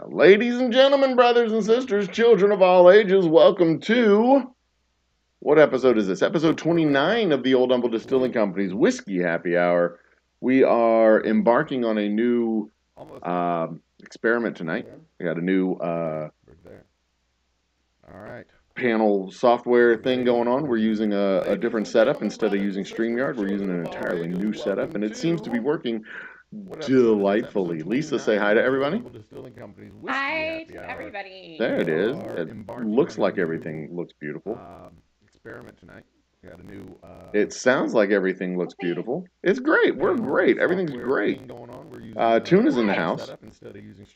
Ladies and gentlemen, brothers and sisters, children of all ages, welcome to what episode is this? Episode 29 of the Old Humble Distilling Company's Whiskey Happy Hour. We are embarking on a new experiment tonight. We got a new All right. panel software thing going on. We're using a different setup. Instead of using StreamYard, we're using an entirely new setup, and it seems to be working delightfully. Lisa, say hi to everybody. Hi to everybody. There it is. It looks like everything looks beautiful. Experiment tonight. We got a new. It sounds like everything looks beautiful. It's great. We're great. Everything's great. Tuna's in the house.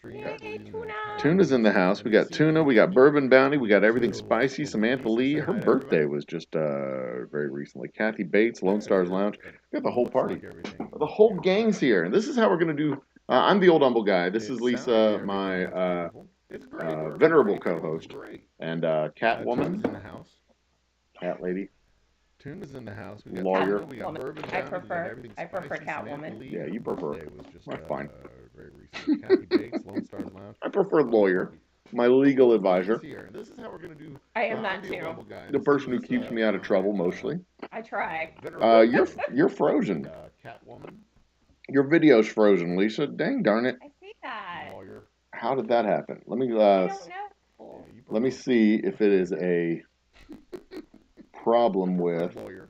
Yay, tuna. Tuna's in the house. We got tuna. We got bourbon bounty. We got everything spicy. Samantha Lee. Her birthday was just very recently. Kathy Bates, Lone Stars Lounge. We got the whole party. The whole gang's here. This is how we're going to do. I'm the old humble guy. This is Lisa, my venerable co-host, and Catwoman, cat lady. Tuna's in the house. We got lawyer. Catwoman. I prefer Catwoman. Yeah, you prefer. That's fine. Very recent. Kathy Bates, Lone Stars Lounge. I prefer lawyer, my legal advisor, This is how we're gonna do. I am that too. the person who keeps me out of trouble mostly. I try. You're frozen. Catwoman. Your video's frozen, Lisa. Dang darn it! I see that. Lawyer. How did that happen? Let me I don't know. let me see if it is a problem with. Lawyer.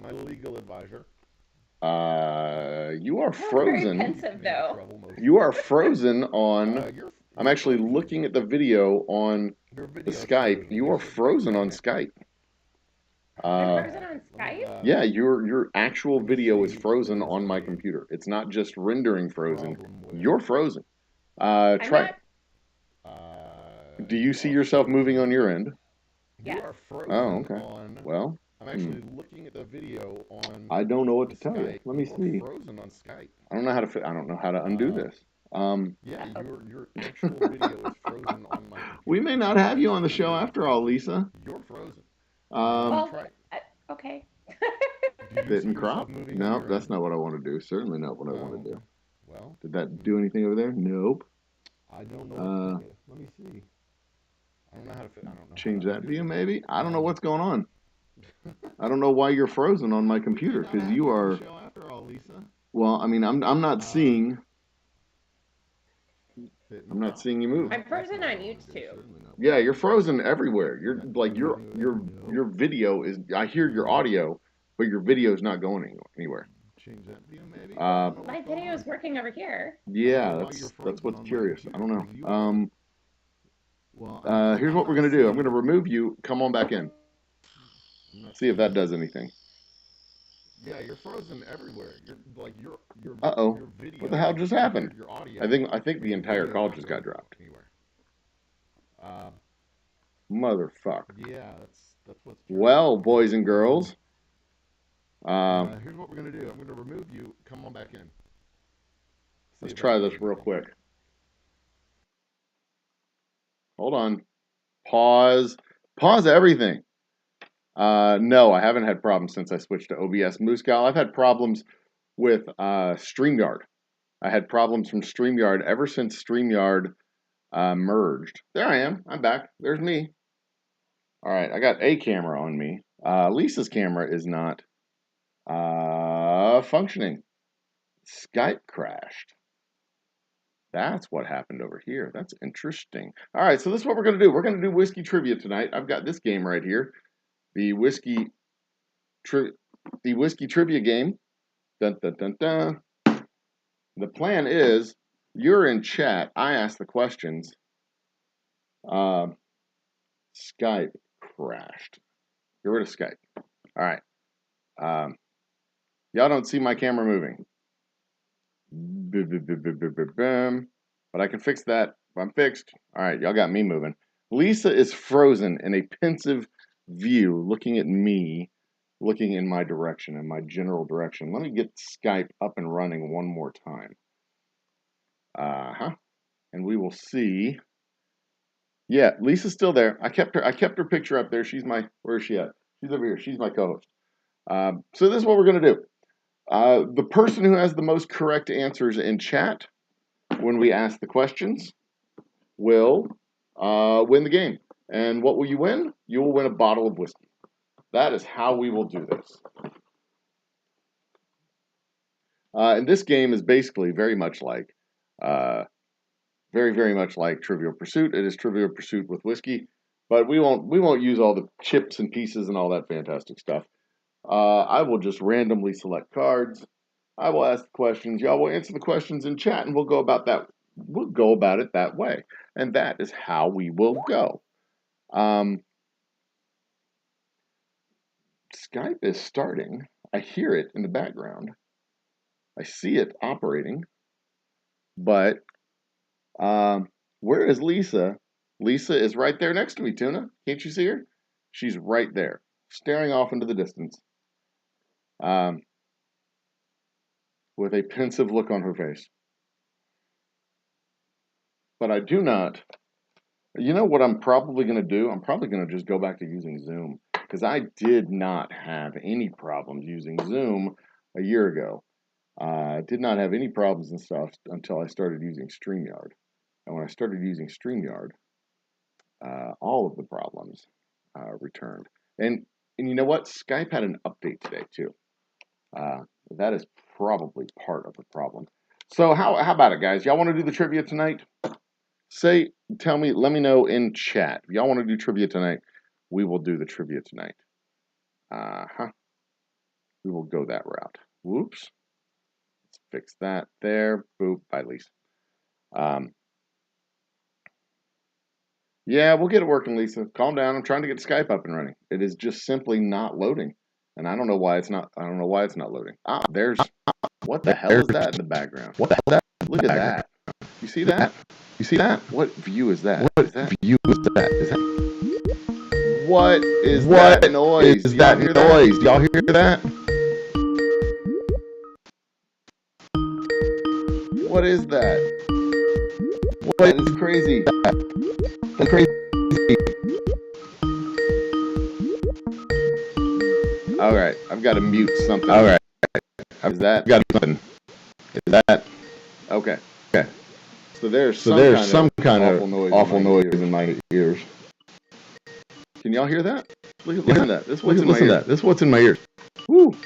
My legal advisor. You are You're frozen. very pensive though. You are frozen on. I'm actually looking at the video on the Skype. You are frozen on Skype. I'm frozen on Skype. Yeah, your actual video is frozen on my computer. It's not just rendering frozen. You're frozen. Try. Do you see yourself moving on your end? Yes. Oh, okay. Well, I'm actually looking at the video on. I don't know what to tell you. Let me see. Frozen on Skype. I don't know how to. I don't know how to undo this. Yeah, your actual video is frozen on my. We may not have you on the show after all, Lisa. You're frozen. Well, okay. Bit and crop? No, that's not what I want to do. Certainly not what I want to do. Well, did that do anything over there? Nope. I don't know. Let me see. I don't know how to. I don't know. Change that view, maybe. I don't know what's going on. I don't know why you're frozen on my computer because you are. Well, I mean, I'm not seeing. I'm not seeing you move. I'm frozen on YouTube. Yeah, you're frozen everywhere. You're like your video is. I hear your audio, but your video is not going anywhere. Change that view, maybe. My video is working over here. Yeah, that's what's curious. I don't know. Here's what we're gonna do. I'm gonna remove you. Come on back in. See if that does anything. Yeah, you're frozen everywhere. You're like your. Uh-oh. Your video, what the hell just happened? Your audio, I think the entire call just got dropped. Anywhere. Motherfuck. Yeah, that's what's. Well, boys and girls. Here's what we're gonna do. I'm gonna remove you. Come on back in. Let's try this real quick. Hold on. Pause. Pause everything. No, I haven't had problems since I switched to OBS Moose Gal. I've had problems with StreamYard. I had problems from StreamYard ever since StreamYard merged. There I am. I'm back. There's me. All right, I got a camera on me. Lisa's camera is not functioning. Skype crashed. That's what happened over here. That's interesting. All right, so this is what we're going to do. We're going to do whiskey trivia tonight. I've got this game right here. The whiskey trivia game. Dun, dun, dun, dun. The plan is you're in chat. I ask the questions. Skype crashed. Get rid of Skype. All right. Y'all don't see my camera moving. But I can fix that. I'm fixed. All right, y'all got me moving. Lisa is frozen in a pensive view, looking at me, looking in my direction, in my general direction. Let me get Skype up and running one more time. And we will see. Yeah, Lisa's still there. I kept her picture up there. Where is she at? She's over here. She's my co-host. So this is what we're gonna do. The person who has the most correct answers in chat when we ask the questions will win the game. And what will you win? You will win a bottle of whiskey. That is how we will do this. And this game is basically very much like, very much like Trivial Pursuit. It is Trivial Pursuit with whiskey, but we won't use all the chips and pieces and all that fantastic stuff. I will just randomly select cards. I will ask the questions. Y'all will answer the questions in chat, and we'll go about that. We'll go about it that way, and that is how we will go. Skype is starting. I hear it in the background. I see it operating, but where is Lisa? Lisa is right there next to me, Tuna. Can't you see her? She's right there, staring off into the distance, with a pensive look on her face. But I do not. You know what I'm probably going to do? I'm probably going to just go back to using Zoom, because I did not have any problems using Zoom a year ago. I did not have any problems and stuff until I started using StreamYard. And when I started using StreamYard, all of the problems returned. And you know what? Skype had an update today too. That is probably part of the problem. So how about it, guys? Y'all want to do the trivia tonight? Tell me, let me know in chat. If y'all want to do trivia tonight, we will do the trivia tonight. We will go that route. Whoops. Let's fix that there. Boop. Bye, Lisa. Yeah, we'll get it working, Lisa. Calm down. I'm trying to get Skype up and running. It is just simply not loading. And I don't know why it's not loading. There's what the hell is that in the background? What the hell is that? Look at that. You see that? You see that? What view is that? What view is that? What is that noise? Is that noise? Do y'all hear that? What is that? What is crazy? That's crazy. All right, I've got to mute something. All right, is that? Got something. Is that? Okay. Okay. So there's some kind of awful noise in my ears. Can y'all hear that? Listen to that. This is what's in my ears. This is what's in my ears. Woo.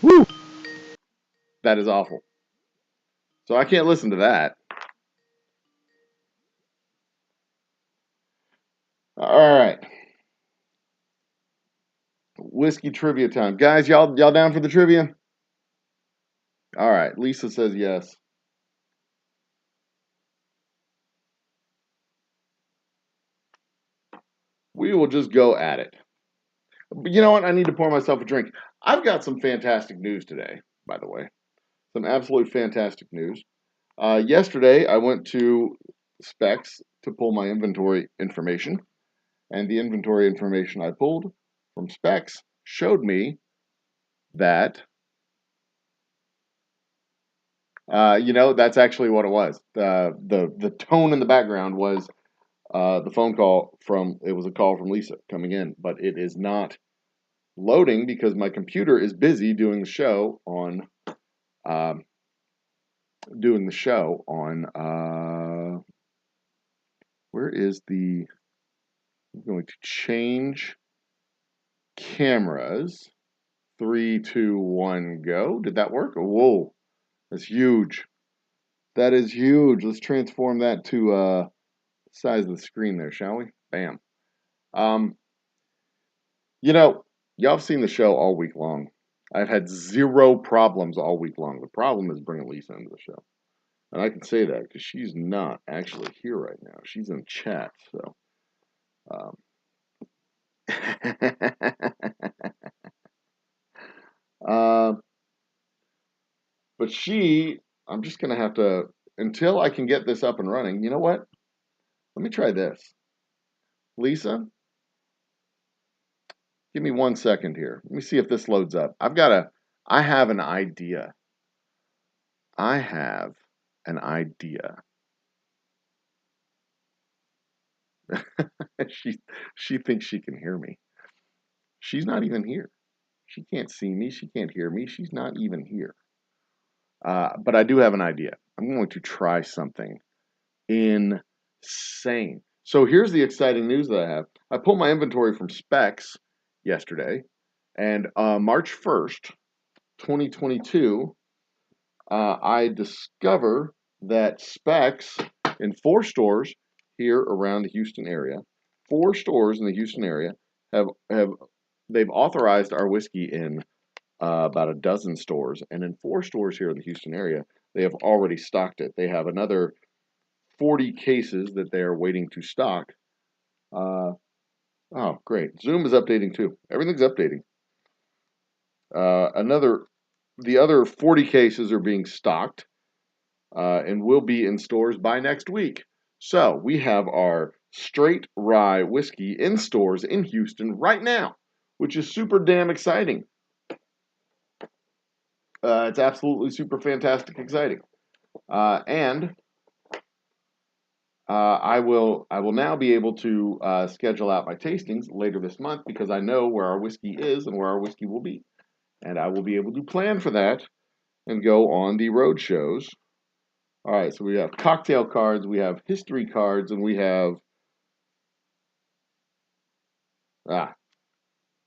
Woo. That is awful. So I can't listen to that. All right. Whiskey trivia time. Guys, y'all down for the trivia? All right. Lisa says yes. We will just go at it. But you know what? I need to pour myself a drink. I've got some fantastic news today, by the way. Some absolute fantastic news. Yesterday, I went to Specs to pull my inventory information. And the inventory information I pulled from Specs showed me that, that's actually what it was. The tone in the background was the phone call it was a call from Lisa coming in, but it is not loading because my computer is busy doing the show on, where is I'm going to change cameras. 3, 2, 1, go. Did that work? Whoa, that's huge. That is huge. Let's transform that to size of the screen there, shall we? Bam. Y'all have seen the show all week long. I've had 0 problems all week long. The problem is bringing Lisa into the show. And I can say that because she's not actually here right now. She's in chat, so. But I'm just going to have to, until I can get this up and running, you know what? Let me try this. Lisa, give me 1 second here. Let me see if this loads up. I have an idea. She thinks she can hear me. She's not even here. She can't see me. She can't hear me. She's not even here. But I do have an idea. I'm going to try something in insane. So here's the exciting news that I have. I pulled my inventory from Specs yesterday, and March 1st, 2022, I discover that Specs in 4 stores here around the Houston area, 4 stores in the Houston area have they've authorized our whiskey in about a dozen stores, and in 4 stores here in the Houston area, they have already stocked it. They have another 40 cases that they are waiting to stock. Oh, great. Zoom is updating too. Everything's updating. The other 40 cases are being stocked and will be in stores by next week. So we have our straight rye whiskey in stores in Houston right now, which is super damn exciting. It's absolutely super fantastic exciting. And I will now be able to schedule out my tastings later this month because I know where our whiskey is and where our whiskey will be. And I will be able to plan for that and go on the road shows. All right, so we have cocktail cards, we have history cards, and we have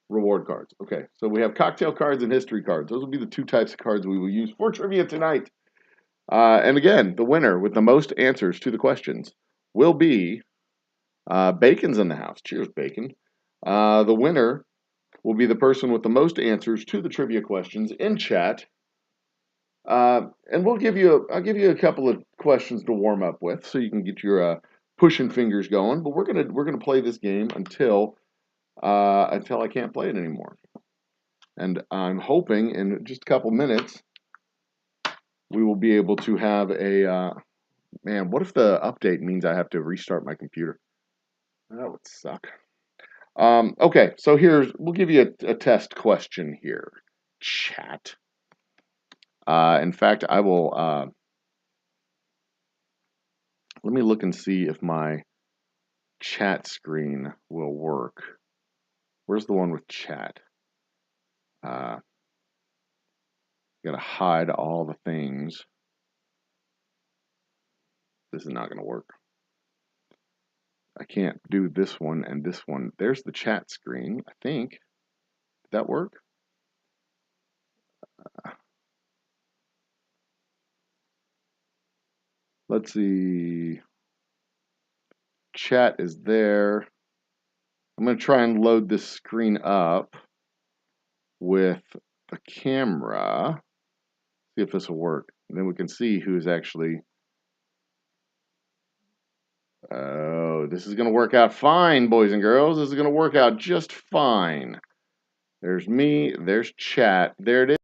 reward cards. Okay, so we have cocktail cards and history cards. Those will be the 2 types of cards we will use for trivia tonight. And again, the winner with the most answers to the questions will be Bacon's in the house. Cheers, Bacon. The winner will be the person with the most answers to the trivia questions in chat. And I'll give you a couple of questions to warm up with, so you can get your pushing fingers going. But we're gonna play this game until I can't play it anymore. And I'm hoping in just a couple minutes we will be able to have a man. What if the update means I have to restart my computer? That would suck. Okay, so we'll give you a test question here, chat. In fact, I will, let me look and see if my chat screen will work. Where's the one with chat? Gotta hide all the things. This is not gonna work. I can't do this one and this one. There's the chat screen, I think. Did that work? Let's see. Chat is there. I'm going to try and load this screen up with the camera. See if this will work. And then we can see who's actually... Oh, this is going to work out fine, boys and girls. This is going to work out just fine. There's me. There's chat. There it is.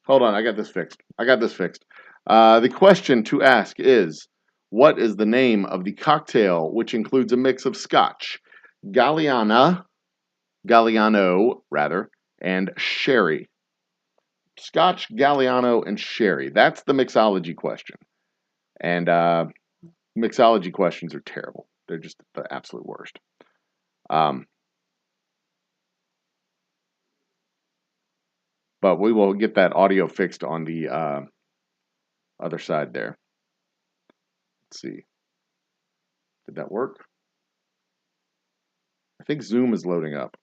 Hold on, I got this fixed. The question to ask is, what is the name of the cocktail which includes a mix of Scotch, Galliano, rather, and sherry? Scotch, Galliano, and sherry. That's the mixology question. And mixology questions are terrible. They're just the absolute worst. But we will get that audio fixed on the other side there. Let's see. Did that work? I think Zoom is loading up.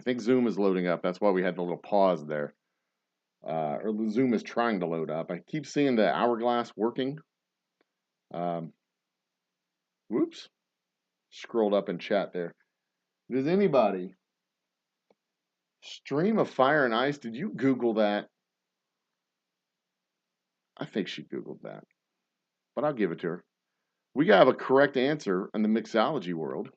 That's why we had the little pause there. Or Zoom is trying to load up. I keep seeing the hourglass working. Whoops. Scrolled up in chat there. Does anybody Stream of Fire and Ice? Did you Google that? I think she Googled that, but I'll give it to her. We have a correct answer in the mixology world.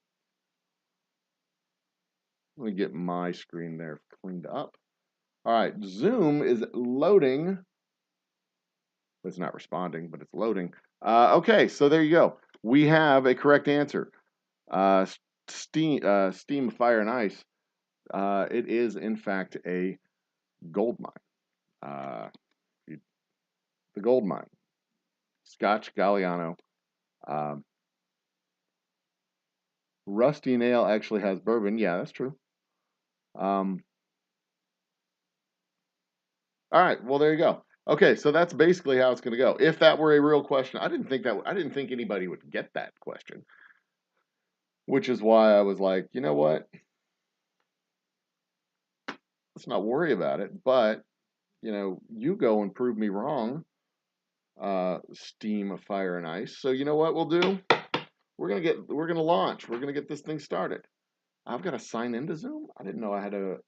Let me get my screen there cleaned up. All right, Zoom is loading. It's not responding, but it's loading. Okay, so there you go. We have a correct answer. Steam of Fire and Ice. It is, in fact, a gold mine. The gold mine. Scotch Galliano. Rusty Nail actually has bourbon. Yeah, that's true. All right, well, there you go. Okay, so that's basically how it's going to go. If that were a real question, I didn't think anybody would get that question, which is why I was like, you know what? Let's not worry about it. But you go and prove me wrong. Steam of Fire and Ice. So you know what we'll do? We're gonna launch. We're gonna get this thing started. I've got to sign into Zoom. I don't even know I had a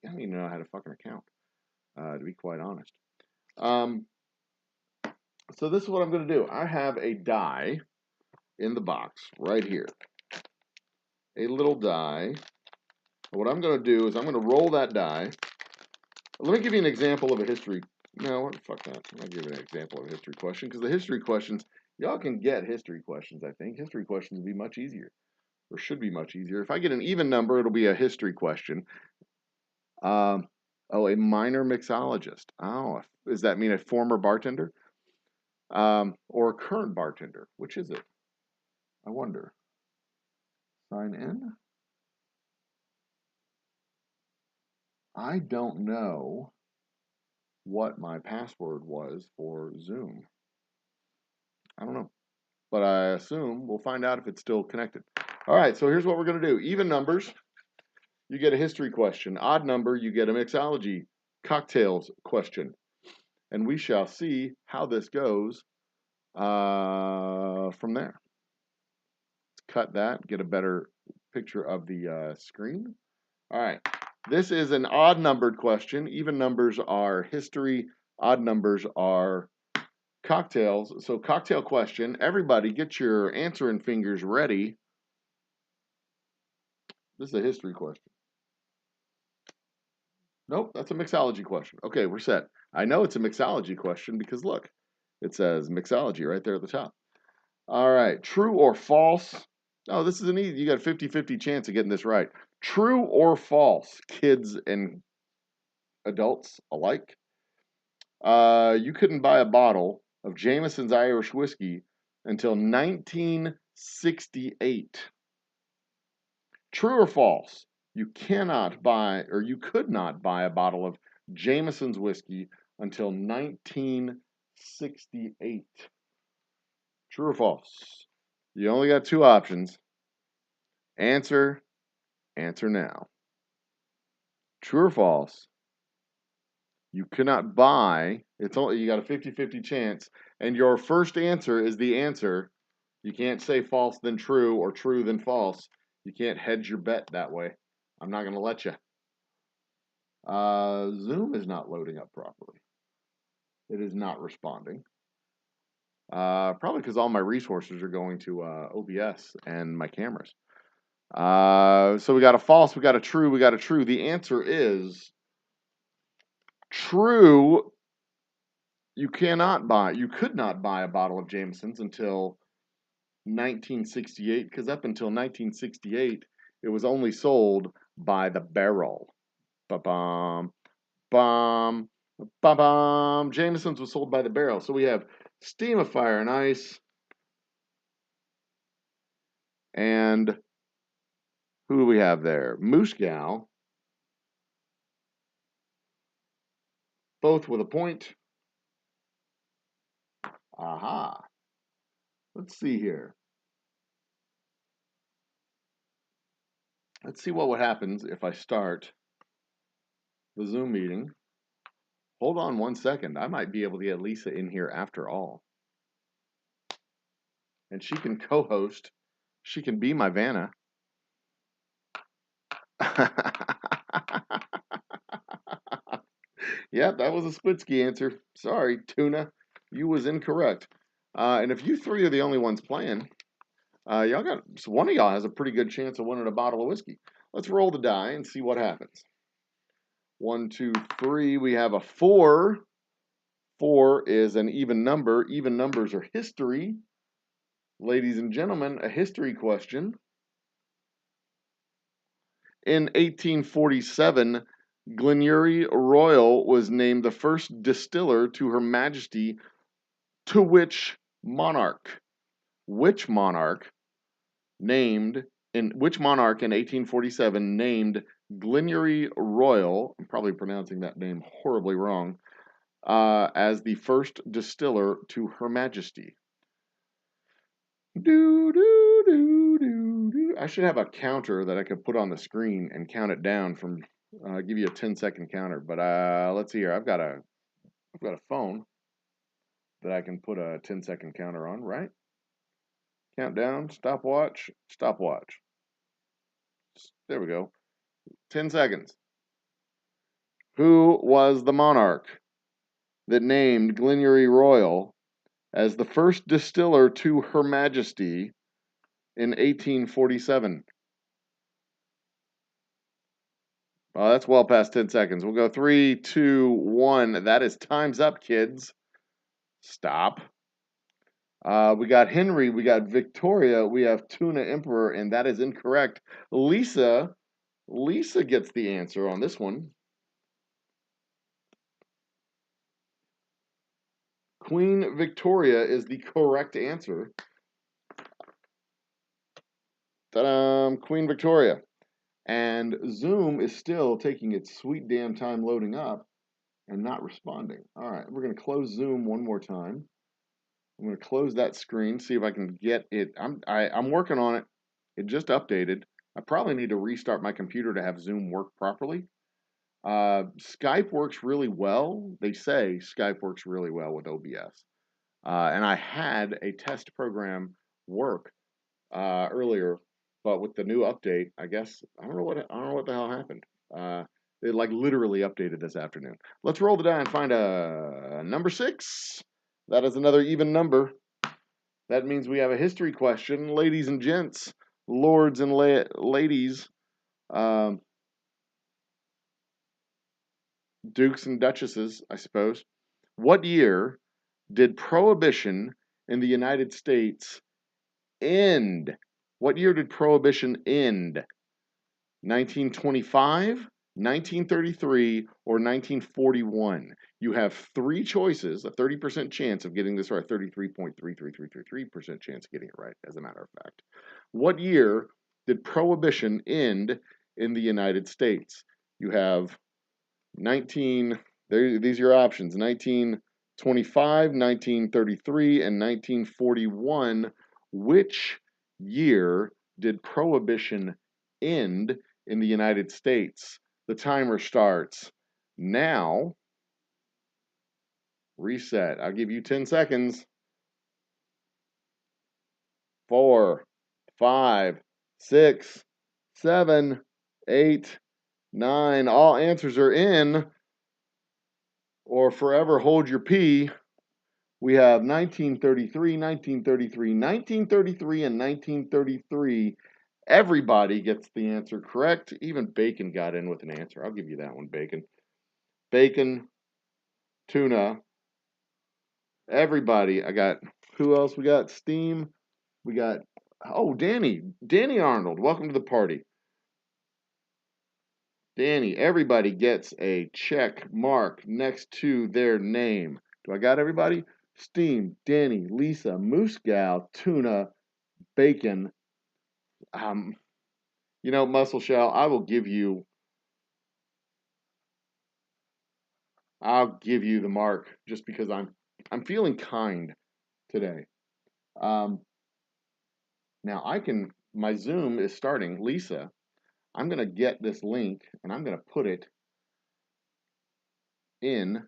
fucking account. To be quite honest. So this is what I'm going to do. I have a die in the box right here. A little die. What I'm going to do is I'm going to roll that die. Let me give you an example of a history. No, fuck that. I'll give you an example of a history question because the history questions, y'all can get history questions, I think. History questions will be much easier or should be much easier. If I get an even number, it'll be a history question. A minor mixologist. Oh, does that mean a former bartender? Or a current bartender? Which is it? I wonder. Sign in? I don't know what my password was for Zoom. I don't know. But I assume we'll find out if it's still connected. All right, so here's what we're going to do. Even numbers, you get a history question. Odd number, you get a mixology cocktails question. And we shall see how this goes from there. Let's cut that, get a better picture of the screen. All right. This is an odd numbered question. Even numbers are history. Odd numbers are cocktails. So cocktail question. Everybody get your answering fingers ready. This is a history question. Nope, that's a mixology question. Okay, we're set. I know it's a mixology question because look, it says mixology right there at the top. All right, true or false? Oh, this is an easy. You got a 50-50 chance of getting this right. True or false, kids and adults alike? You couldn't buy a bottle of Jameson's Irish whiskey until 1968. True or false? You cannot buy, or you could not buy a bottle of Jameson's whiskey until 1968. True or false? You only got two options. Answer now. True or false? You cannot buy, you got a 50-50 chance, and your first answer is the answer. You can't say false then true or true then false. You can't hedge your bet that way. I'm not going to let you. Zoom is not loading up properly. It is not responding. Probably because all my resources are going to OBS and my cameras. So we got a false, we got a true, we got a true. The answer is true. You could not buy a bottle of Jameson's until 1968, because up until 1968, it was only sold by the barrel. Ba-bum, bum, ba-bum. Jameson's was sold by the barrel. So we have Steam of Fire and Ice. And who do we have there? Moose Gal. Both with a point. Aha. Let's see here. Let's see what happens if I start the Zoom meeting. Hold on one second. I might be able to get Lisa in here after all. and she can co-host. She can be my Vanna. Yeah, that was a Splitsky answer. Sorry, Tuna. You was incorrect. And if you three are the only ones playing, y'all got so one of y'all has a pretty good chance of winning a bottle of whiskey. Let's roll the die and see what happens. 1, 2, 3. We have a 4. 4 is an even number. Even numbers are history. Ladies and gentlemen, a history question. In 1847, Glenurry Royal was named the first distiller to Her Majesty. To which monarch? Which monarch in 1847 named Glenurry Royal, I'm probably pronouncing that name horribly wrong, as the first distiller to Her Majesty? Do, do, do, do, do. I should have a counter that I could put on the screen and count it down from, give you a 10-second counter. But let's see here. I've got a phone that I can put a 10-second counter on, right? Countdown, stopwatch, stopwatch. There we go. 10 seconds. Who was the monarch that named Glenurry Royal as the first distiller to Her Majesty in 1847? That's well past 10 seconds. We'll go 3, 2, 1. That is time's up, kids. Stop. We got Henry, we got Victoria, we have Tuna Emperor, and that is incorrect. Lisa gets the answer on this one. Queen Victoria is the correct answer. Ta-da! Queen Victoria. And Zoom is still taking its sweet damn time loading up and not responding. All right, we're going to close Zoom one more time. I'm going to close that screen, see if I can get it. I'm working on it. It just updated. I probably need to restart my computer to have Zoom work properly. Skype works really well. They say Skype works really well with OBS. And I had a test program work earlier, but with the new update, I guess I don't know what the hell happened. It like literally updated this afternoon. Let's roll the die and find a number 6. That is another even number. That means we have a history question, ladies and gents, lords and ladies, dukes and duchesses, I suppose. What year did Prohibition in the United States end? What year did Prohibition end? 1925, 1933, or 1941? You have 3 choices, a 30% chance of getting this right, 33.33333% chance of getting it right, as a matter of fact. What year did Prohibition end in the United States? You have these are your options, 1925, 1933, and 1941. Which year did Prohibition end in the United States? The timer starts now. Reset. I'll give you 10 seconds. 4, 5, 6, 7, 8, 9. All answers are in, or forever hold your pee. We have 1933, 1933, 1933, and 1933. Everybody gets the answer correct. Even Bacon got in with an answer. I'll give you that one, Bacon. Bacon, Tuna, everybody. I got, who else? We got Steam. We got, oh, Danny Arnold. Welcome to the party. Danny, everybody gets a check mark next to their name. Do I got everybody? Steam, Danny, Lisa, Moose Gal, Tuna, Bacon. You know, Muscle Shell, I'll give you the mark just because I'm feeling kind today. Now my Zoom is starting. Lisa, I'm going to get this link and I'm going to put it in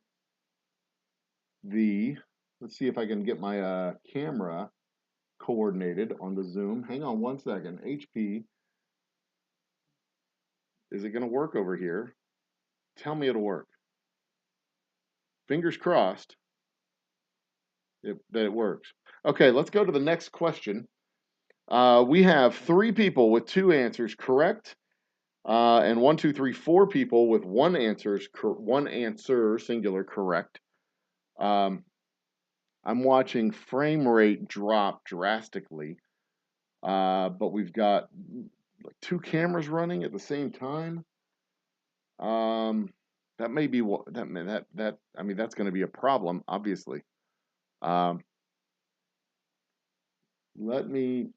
the, let's see if I can get my camera coordinated on the Zoom. Hang on one second. HP, is it going to work over here? Tell me it'll work. Fingers crossed that it works. Okay, let's go to the next question. We have 3 people with 2 answers correct, and 1, 2, 3, 4 people with one answer singular correct. I'm watching frame rate drop drastically, but we've got like 2 cameras running at the same time. That may be what I mean. That's going to be a problem, obviously. Let me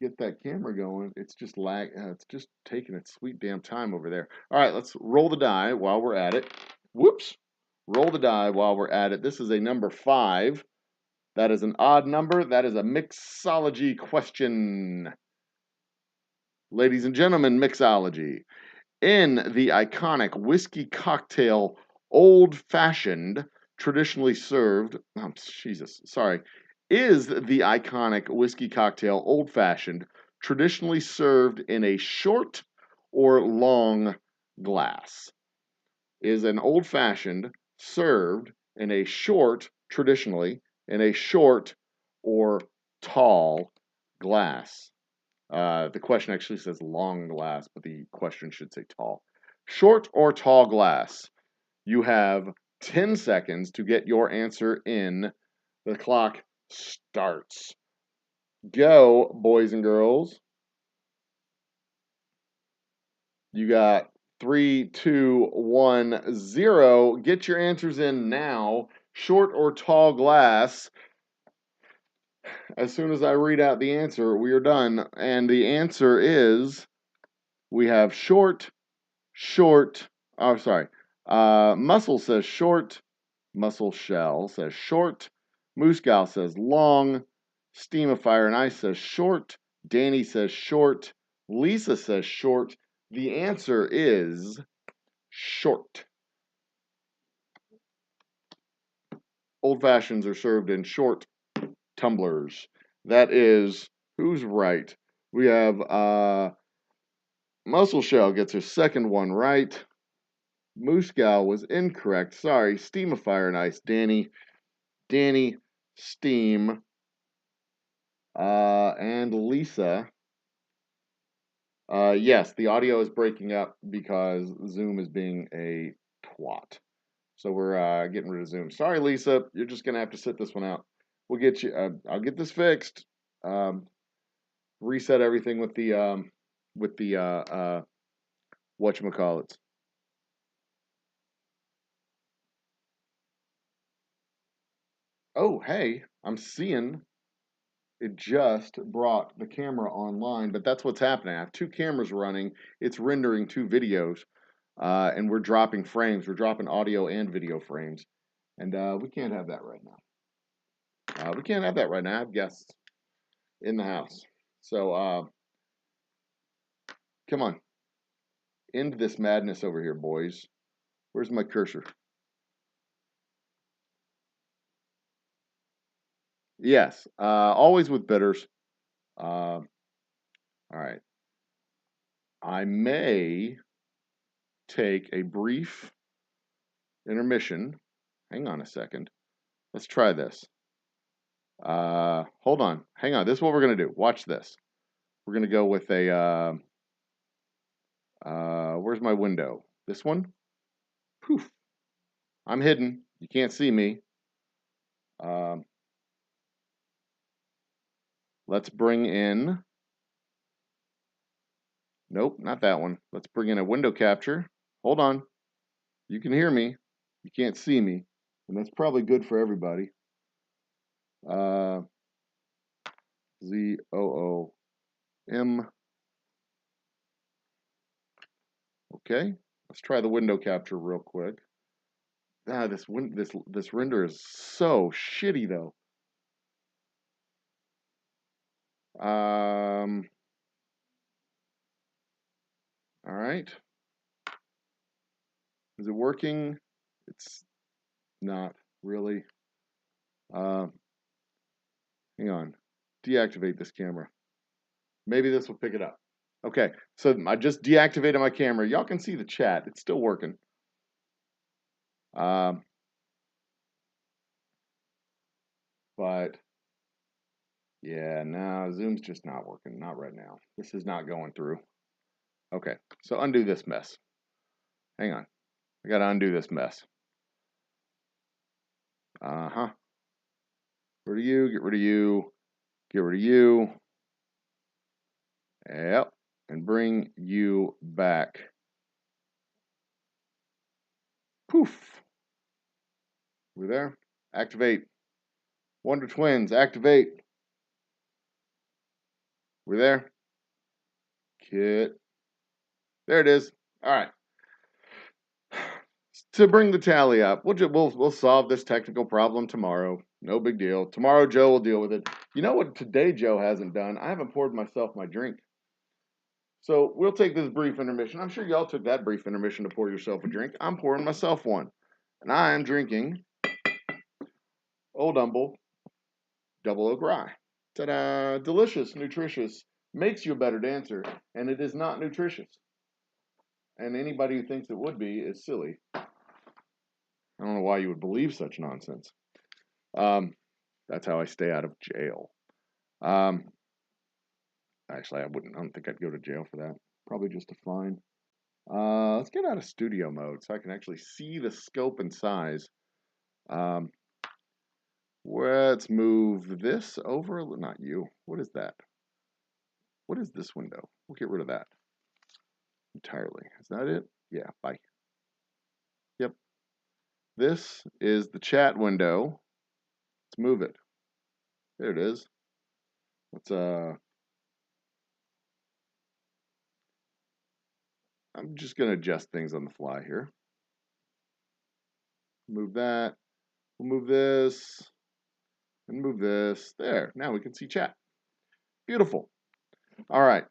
get that camera going. It's just it's just taking its sweet damn time over there. All right, let's roll the die while we're at it. Whoops. Roll the die while we're at it. This is a number 5. That is an odd number. That is a mixology question. Ladies and gentlemen, mixology. In the iconic whiskey cocktail Old Fashioned, traditionally served, is the iconic whiskey cocktail Old Fashioned traditionally served in a short or long glass? Is an Old Fashioned served in a short, traditionally, in a short or tall glass? The question actually says long glass, but the question should say tall. Short or tall glass? You have 10 seconds to get your answer in. The clock starts. Go, boys and girls. You got 3, 2, 1, 0. Get your answers in now. Short or tall glass? As soon as I read out the answer, we are done. And the answer is, we have short. Oh, sorry. Muscle says short. Muscle Shell says short. Moose Gal says long. Steam of Fire and Ice says short. Danny says short. Lisa says short. The answer is short. Old Fashions are served in short tumblers. That is, who's right? We have Muscle Shell gets her second one right. Moose Gal was incorrect. Sorry. Steam of Fire and Ice. Danny, Steam, and Lisa. Yes, the audio is breaking up because Zoom is being a twat. So we're getting rid of Zoom. Sorry, Lisa. You're just going to have to sit this one out. We'll get you. I'll get this fixed. Reset everything with the whatchamacallits. Oh, hey, I'm seeing it just brought the camera online, but that's what's happening. I have 2 cameras running. It's rendering 2 videos, and we're dropping frames. We're dropping audio and video frames, and we can't have that right now. We can't have that right now. I have guests in the house. So, come on. End this madness over here, boys. Where's my cursor? Yes, always with bitters. All right. I may take a brief intermission. Hang on a second. Let's try this. Hold on. Hang on. This is what we're going to do. Watch this. We're going to go with a, where's my window? This one? Poof. I'm hidden. You can't see me. Let's bring in, nope, not that one. Let's bring in a window capture. Hold on. You can hear me. You can't see me. And that's probably good for everybody. ZOOM. Okay, let's try the window capture real quick. This render is so shitty though. All right. Is it working? It's not really. Hang on. deactivate this camera. Maybe this will pick it up. Okay, so I just deactivated my camera. Y'all can see the chat. It's still working. But yeah, no, Zoom's just not working. Not right now. This is not going through. Okay, so undo this mess. Hang on. I gotta undo this mess. Uh-huh. Get rid of you, get rid of you, get rid of you. Yep. And bring you back. Poof. We're there. Activate. Wonder Twins, activate. We're there. Kit. There it is. All right. To bring the tally up, we'll solve this technical problem tomorrow. No big deal. Tomorrow Joe will deal with it. You know what today Joe hasn't done? I haven't poured myself my drink. So we'll take this brief intermission. I'm sure y'all took that brief intermission to pour yourself a drink. I'm pouring myself one. And I am drinking Old Humble Double Oak Rye. Ta-da! Delicious, nutritious, makes you a better dancer, and it is not nutritious. And anybody who thinks it would be is silly. I don't know why you would believe such nonsense. That's how I stay out of jail. Actually, I don't think I'd go to jail for that. Probably just a fine. Let's get out of studio mode so I can actually see the scope and size. Let's move this over. Not you. What is that? What is this window? We'll get rid of that entirely. Is that it? Yeah, bye. Yep. This is the chat window. Let's move it. There it is. Let's I'm just gonna adjust things on the fly here. Move that. We'll move this and move this. There. Now we can see chat. Beautiful. All right.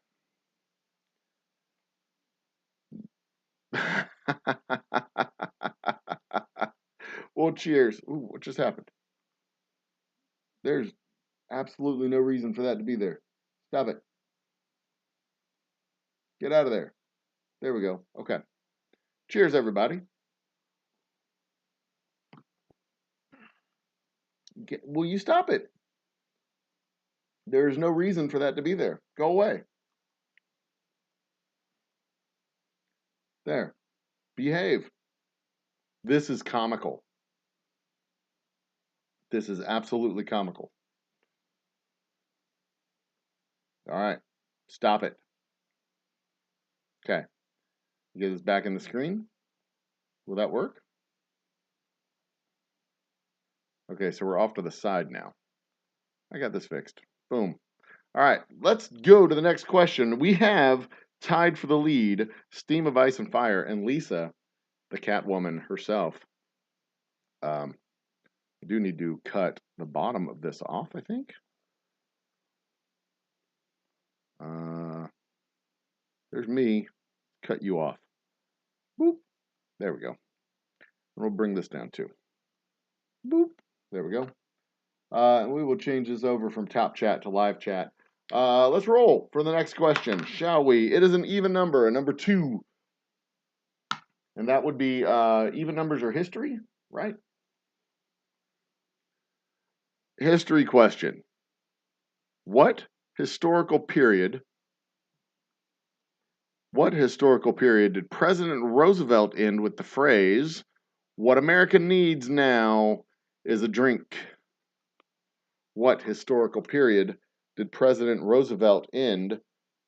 Well, cheers. Ooh, what just happened? There's absolutely no reason for that to be there. Stop it. Get out of there. There we go. Okay. Cheers, everybody. Will you stop it? There's no reason for that to be there. Go away. There. Behave. This is comical. This is absolutely comical. All right. Stop it. Okay. Get this back in the screen. Will that work? Okay, so we're off to the side now. I got this fixed. Boom. All right, let's go to the next question. We have tied for the lead, Steam of Ice and Fire, and Lisa, the Catwoman herself. I do need to cut the bottom of this off, I think. There's me. Cut you off. Boop. There we go. And we'll bring this down too. Boop. There we go. And we will change this over from top chat to live chat. Let's roll for the next question, shall we? It is an even number, a number 2. And that would be even numbers are history, right? History question. What historical period did President Roosevelt end with the phrase, "What America needs now is a drink"? What historical period did President Roosevelt end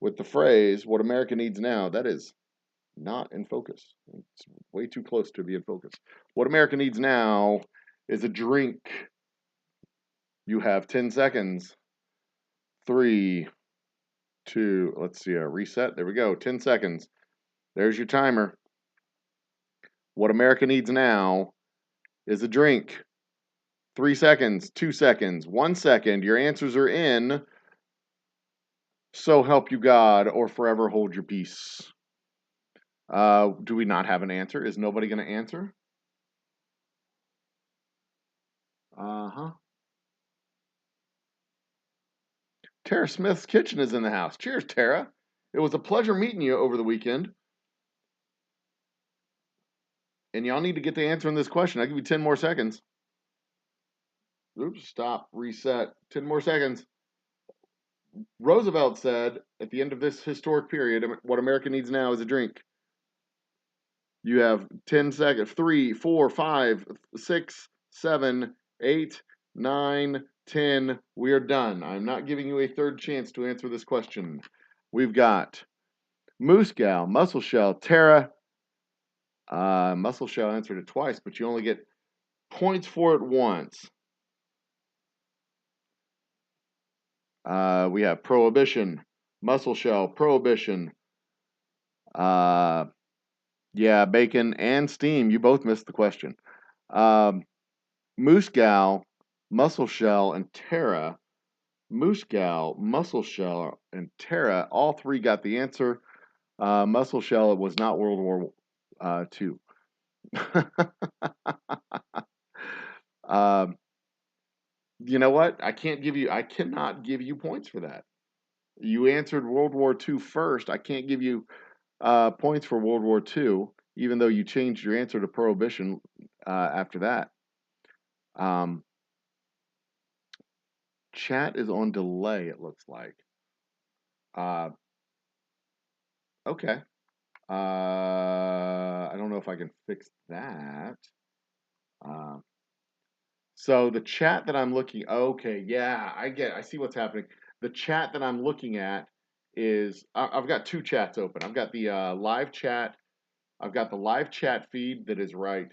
with the phrase, "What America needs now"? That is not in focus. It's way too close to be in focus. What America needs now is a drink. You have 10 seconds. 3, 2, let's see, reset. There we go. 10 seconds. There's your timer. What America needs now is a drink. 3 seconds, 2 seconds, 1 second. Your answers are in. So help you God, or forever hold your peace. Do we not have an answer? Is nobody going to answer? Uh-huh. Tara Smith's Kitchen is in the house. Cheers, Tara. It was a pleasure meeting you over the weekend. And y'all need to get the answer on this question. I'll give you 10 more seconds. Oops, stop, reset. 10 more seconds. Roosevelt said, at the end of this historic period, what America needs now is a drink. You have 10 seconds. 3, 4, 5, 6, 7, 8, 9, 10. We are done. I'm not giving you a third chance to answer this question. We've got Moose Gal, Muscle Shell, Tara. Muscle Shell answered it twice, but you only get points for it once. We have Prohibition, Muscle Shell, Prohibition. Yeah, Bacon and Steam. You both missed the question. Moose Gal, Muscle Shell, and Tara. Moose Gal, Muscle Shell, and Tara. All three got the answer. Muscle Shell, it was not World War II. You know what? I cannot give you points for that. You answered World War II first. I can't give you points for World War II, even though you changed your answer to Prohibition after that. Chat is on delay, it looks like. Okay. I don't know if I can fix that. So the chat that I'm looking, okay, yeah, I see what's happening. The chat that I'm looking at is, I've got two chats open. I've got the live chat. I've got the live chat feed that is right,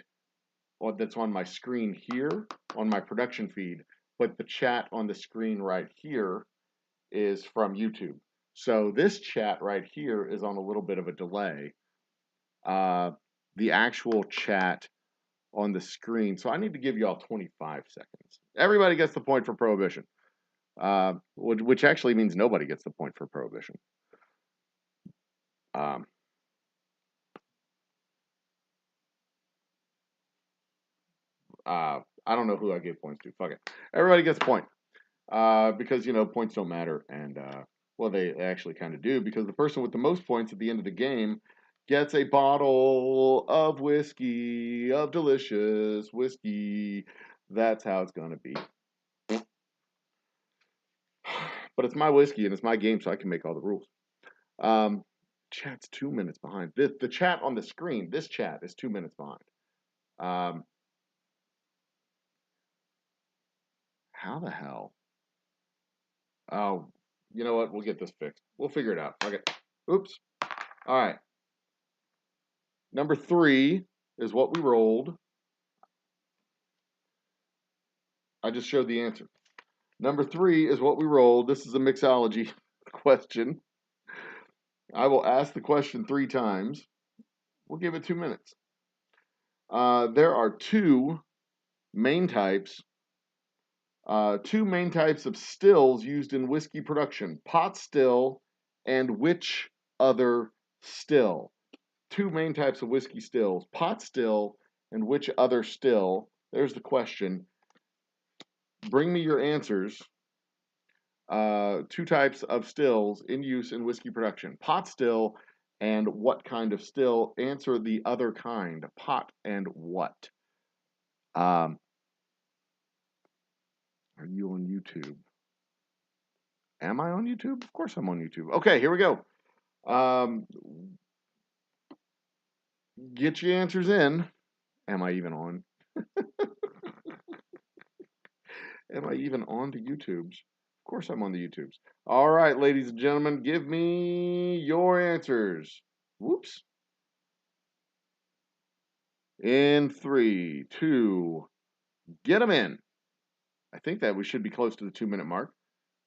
or that's on my screen here, on my production feed. But the chat on the screen right here is from YouTube. So this chat right here is on a little bit of a delay. The actual chat on the screen. So I need to give you all 25 seconds. Everybody gets the point for Prohibition, which actually means nobody gets the point for Prohibition. I don't know who I gave points to. Fuck it. Everybody gets a point because, points don't matter. And, well, they actually kind of do, because the person with the most points at the end of the game gets a bottle of whiskey, of delicious whiskey. That's how it's going to be. But it's my whiskey and it's my game, so I can make all the rules. Chat's 2 minutes behind. The chat on the screen, this chat is 2 minutes behind. How the hell? Oh, you know what? We'll get this fixed. We'll figure it out. Okay. Oops. All right. Number 3 is what we rolled. I just showed the answer. Number 3 is what we rolled. This is a mixology question. I will ask the question 3 times. We'll give it 2 minutes. There are two main types of stills used in whiskey production: pot still and which other still. Two main types of whiskey stills: pot still and which other still. There's the question. Bring me your answers. 2 types of stills in use in whiskey production: pot still and what kind of still. Answer the other kind. Pot and what? Are you on YouTube? Am I on YouTube? Of course I'm on YouTube. Okay, here we go. Get your answers in. Am I even on? Am I even on the YouTubes? Of course I'm on the YouTubes. All right, ladies and gentlemen, give me your answers. Whoops. In 3, 2, get them in. I think that we should be close to the 2-minute mark.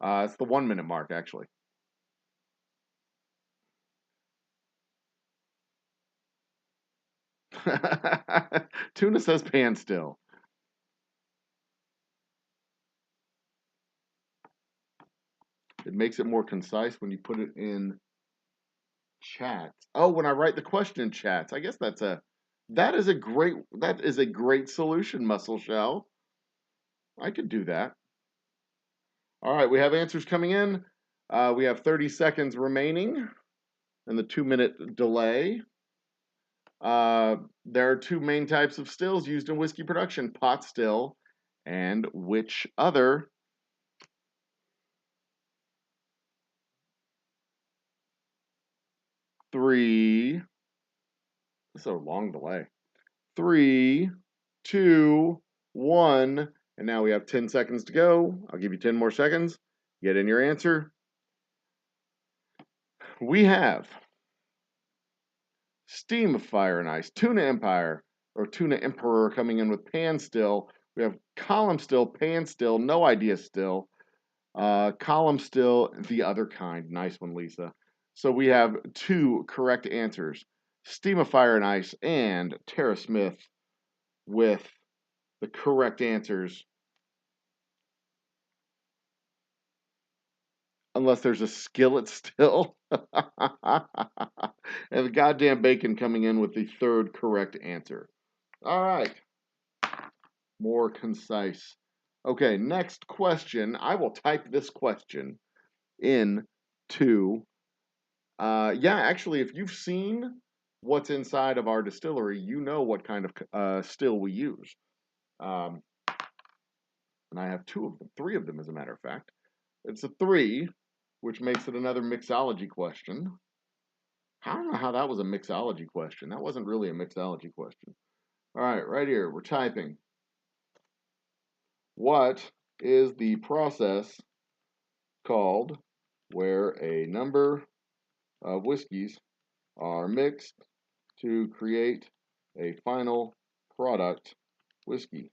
It's the 1-minute mark, actually. Tuna says pan still. It makes it more concise when you put it in chats. Oh, when I write the question in chats. I guess that is a great solution, Muscle Shell. I could do that. All right, we have answers coming in. We have 30 seconds remaining and the 2-minute delay. There are two main types of stills used in whiskey production, pot still and which other? Three. This is a long delay. 3, 2, 1. And now we have 10 seconds to go. I'll give you 10 more seconds. Get in your answer. We have Steam of Fire and Ice, Tuna Empire, or Tuna Emperor coming in with Pan Still. We have Column Still, Pan Still, No Idea Still. Column Still, the other kind. Nice one, Lisa. So we have 2 correct answers. Steam of Fire and Ice and Tara Smith with the correct answers. Unless there's a skillet still. And the goddamn bacon coming in with the 3rd correct answer. All right. More concise. Okay, next question. I will type this question into... yeah, actually, if you've seen what's inside of our distillery, you know what kind of still we use. And I have 2 of them, 3 of them, as a matter of fact. It's a 3, which makes it another mixology question. I don't know how that was a mixology question. That wasn't really a mixology question. All right, right here, we're typing. What is the process called where a number of whiskeys are mixed to create a final product whiskey?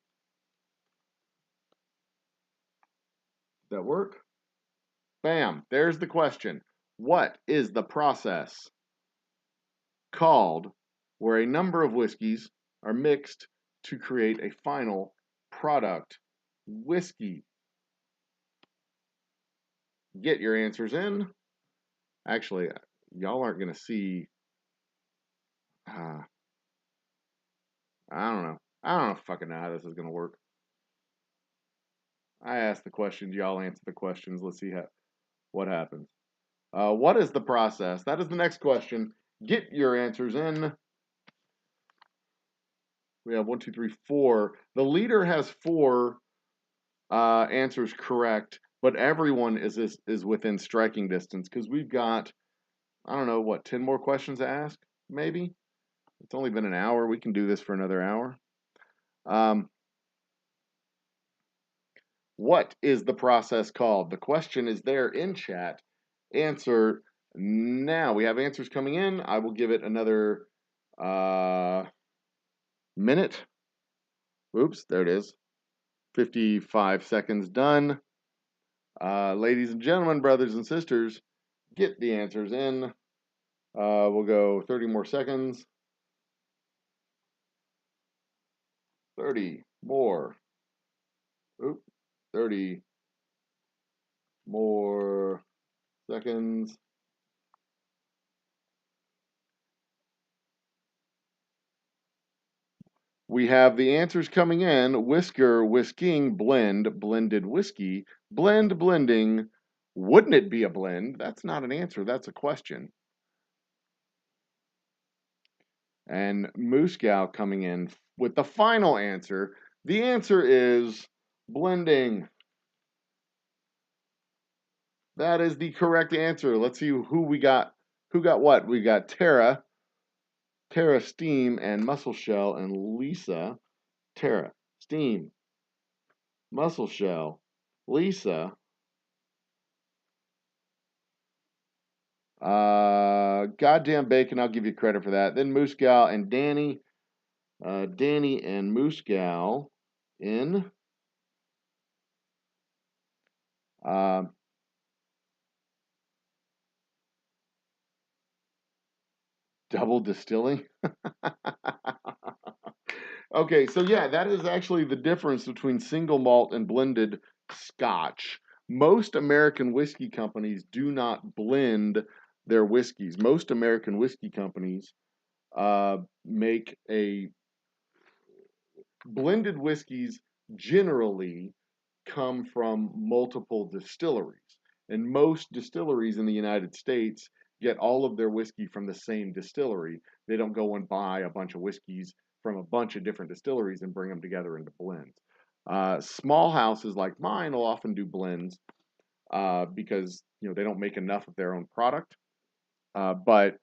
Does that work? Bam, there's the question. What is the process called where a number of whiskeys are mixed to create a final product whiskey? Get your answers in. Actually, y'all aren't going to see. I don't know. I don't fucking know how this is going to work. I asked the questions. Y'all answer the questions. Let's see what happens. What is the process? That is the next question. Get your answers in. We have 1, 2, 3, 4. The leader has 4 answers correct, but everyone is within striking distance because we've got, I don't know, what, 10 more questions to ask, maybe? It's only been an hour. We can do this for another hour. What is the process called? The question is there in chat. Answer now. We have answers coming in. I will give it another minute. Oops, there it is. 55 seconds done. Ladies and gentlemen, brothers and sisters, get the answers in. We'll go 30 more seconds. 30 more. Oop, 30 more seconds. We have the answers coming in. Whisker, whisking, blend, blended whiskey, blend, blending. Wouldn't it be a blend? That's not an answer. That's a question. And Moosegow coming in with the final answer. The answer is blending. That is the correct answer. Let's see who we got. Who got what? We got Tara, Steam, and Muscle Shell, and Lisa. Tara, Steam, Muscle Shell, Lisa. Goddamn bacon, I'll give you credit for that. Then Moosegow and Danny. Danny and Moosegow in. Double distilling. Okay, so yeah, that is actually the difference between single malt and blended Scotch. Most American whiskey companies do not blend their whiskeys. Most American whiskey companies make a blended whiskeys generally come from multiple distilleries. And most distilleries in the United States get all of their whiskey from the same distillery. They don't go and buy a bunch of whiskeys from a bunch of different distilleries and bring them together into blends. Small houses like mine will often do blends because they don't make enough of their own product. But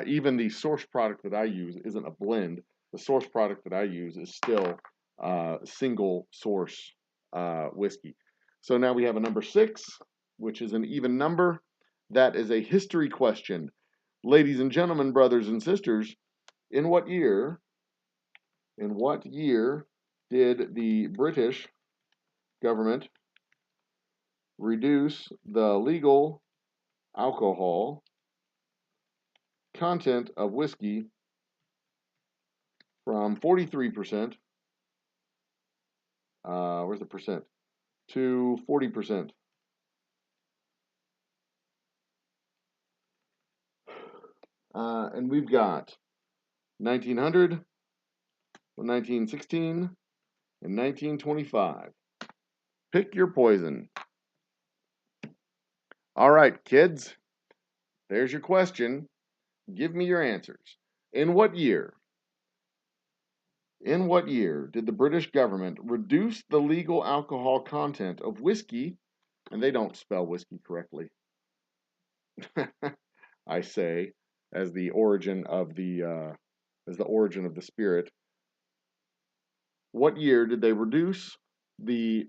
even the source product that I use isn't a blend. The source product that I use is still single source whiskey. So now we have a number 6, which is an even number. That is a history question. Ladies and gentlemen, brothers and sisters, in what year did the British government reduce the legal alcohol content of whiskey from 43%, where's the percent, to 40%? And we've got 1900, 1916, and 1925. Pick your poison. All right, kids, there's your question. Give me your answers. In what year did the British government reduce the legal alcohol content of whiskey? And they don't spell whiskey correctly. I say, as the origin of the spirit. What year did they reduce the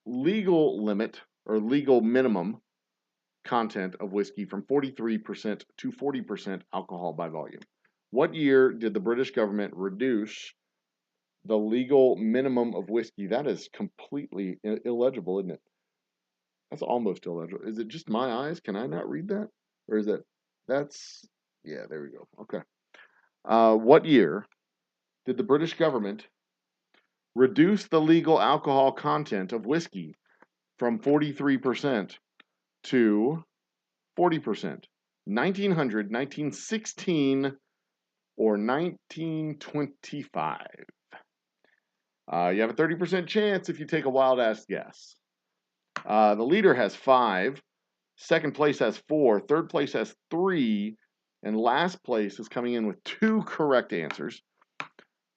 legal limit or legal minimum content of whiskey from 43% to 40% alcohol by volume? What year did the British government reduce the legal minimum of whiskey? That is completely illegible, isn't it? That's almost illegible. Is it just my eyes? Can I not read that? Or is it? Yeah, there we go. Okay. What year did the British government reduce the legal alcohol content of whiskey from 43% to 40%? 1900, 1916, or 1925? You have a 30% chance if you take a wild-ass guess. The leader has 5. Second place has 4. Third place has 3. And last place is coming in with 2 correct answers.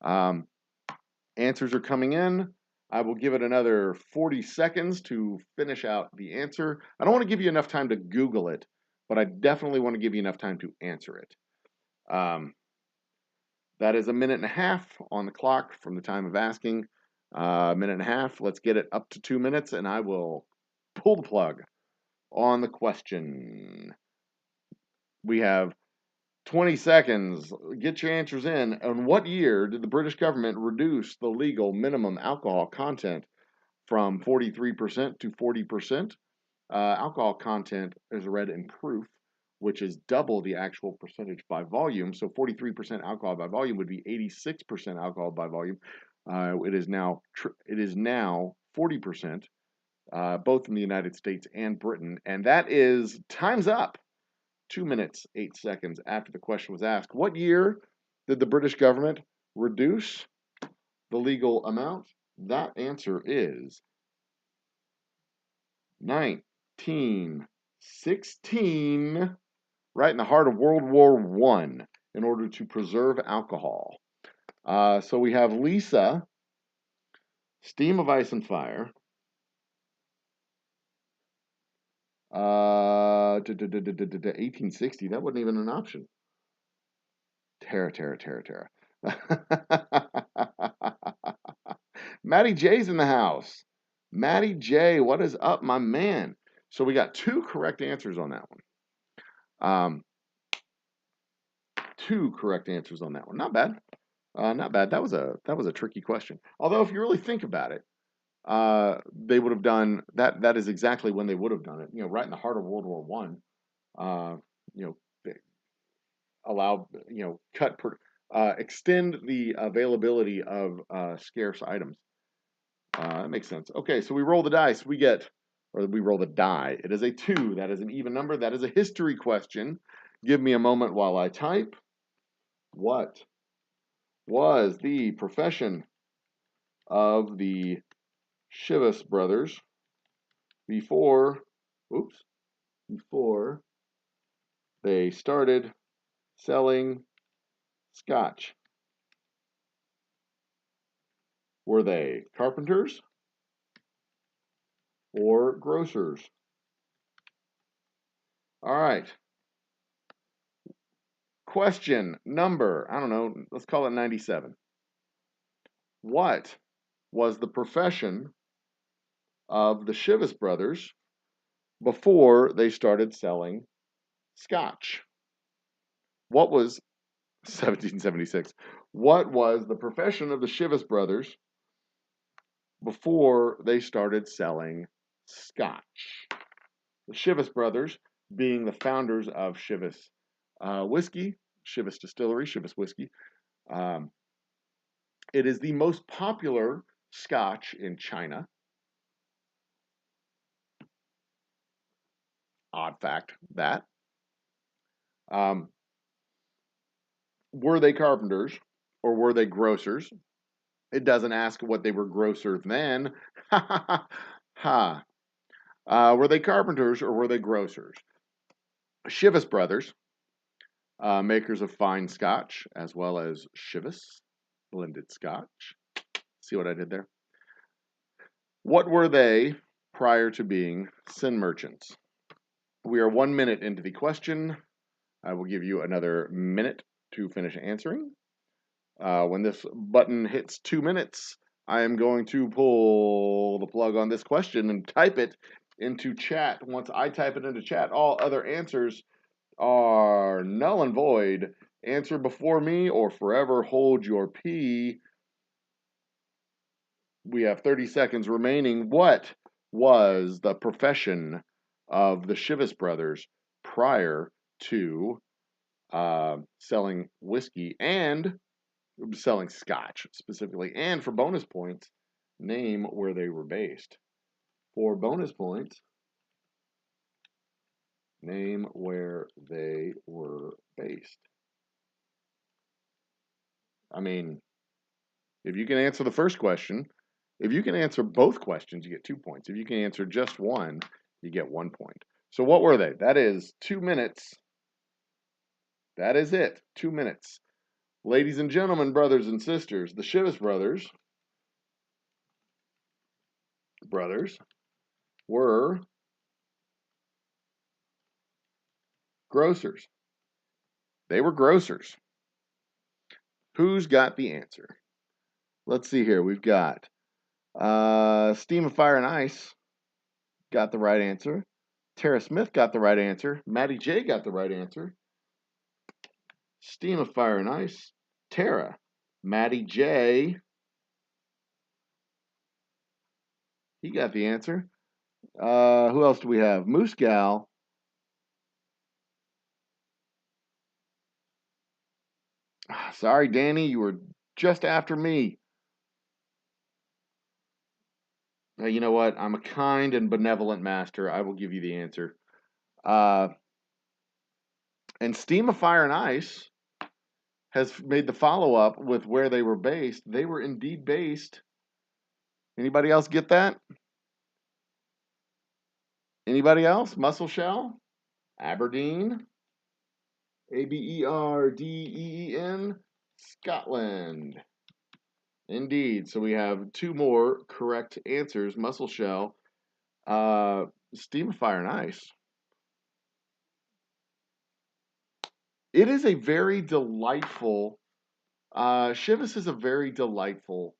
Answers are coming in. I will give it another 40 seconds to finish out the answer. I don't want to give you enough time to Google it, but I definitely want to give you enough time to answer it. That is a minute and a half on the clock from the time of asking. Minute and a half. Let's get it up to 2 minutes, and I will pull the plug on the question. We have 20 seconds. Get your answers in. In what year did the British government reduce the legal minimum alcohol content from 43% to 40%? Alcohol content is read in proof, which is double the actual percentage by volume. So 43% alcohol by volume would be 86% alcohol by volume. It is now 40%, both in the United States and Britain. And that is time's up. 2 minutes, 8 seconds after the question was asked. What year did the British government reduce the legal amount? That answer is 1916, right in the heart of World War I, in order to preserve alcohol. So we have Lisa, Steam of Ice and Fire, 1860, that wasn't even an option. Terra. Matty J's in the house. Matty J, what is up, my man? So we got 2 correct answers on that one. 2 correct answers on that one. Not bad. Not bad. That was a tricky question. Although if you really think about it, they would have done that. That is exactly when they would have done it. Right in the heart of World War I. Allow extend the availability of scarce items. That makes sense. Okay, so we roll the dice. We roll the die. It is a 2. That is an even number. That is a history question. Give me a moment while I type. What was the profession of the Chivas brothers before? Oops. before they started selling Scotch? Were they carpenters or grocers? All right. Question number, I don't know, let's call it 97. What was the profession of the Chivas brothers before they started selling Scotch? What was 1776? What was the profession of the Chivas brothers before they started selling Scotch? The Chivas brothers being the founders of Chivas whiskey, Chivas Distillery, Chivas whiskey. It is the most popular Scotch in China. Odd fact that. Were they carpenters or were they grocers? It doesn't ask what they were grocers then. Ha ha ha. Were they carpenters or were they grocers? Chivas brothers, makers of fine Scotch as well as Chivas blended Scotch. See what I did there? What were they prior to being sin merchants? We are 1 minute into the question. I will give you another minute to finish answering. When this button hits 2 minutes, I am going to pull the plug on this question and type it into chat. Once I type it into chat, all other answers are null and void. Answer before me or forever hold your pee. We have 30 seconds remaining. What was the profession of the Chivas brothers prior to selling whiskey and selling Scotch specifically? And for bonus points, name where they were based. For bonus points, name where they were based. I mean, if you can answer the first question, if you can answer both questions, you get 2 points. If you can answer just one, you get 1 point. So what were they? That is 2 minutes. That is it. 2 minutes. Ladies and gentlemen, brothers and sisters, the Chivas brothers were grocers. They were grocers. Who's got the answer? Let's see here. We've got Steam of Fire and Ice got the right answer. Tara Smith got the right answer. Maddie J got the right answer. Steam of Fire and Ice, Tara, Maddie J. He got the answer. Who else do we have? Moose Gal. Sorry, Danny, you were just after me. You know what? I'm a kind and benevolent master. I will give you the answer. And Steam of Fire and Ice has made the follow-up with where they were based. They were indeed based. Anybody else get that? Anybody else? Muscle Shell? Aberdeen? Aberdeen? Scotland. Indeed. So we have 2 more correct answers. Muscle Shell, Steam of Fire and Ice. It is a very delightful, Chivas is a very delightful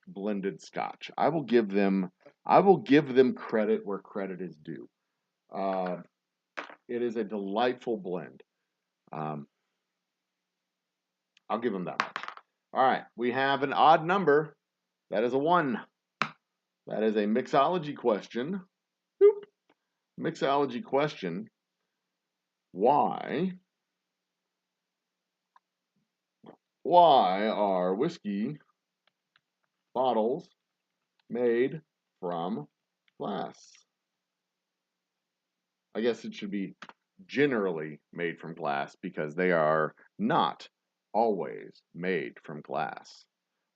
blended Scotch. I will give them credit where credit is due. It is a delightful blend. I'll give them that much. All right, we have an odd number. That is a 1. That is a mixology question. Boop. Mixology question. Why are whiskey bottles made from glass? I guess it should be generally made from glass because they are not always made from glass.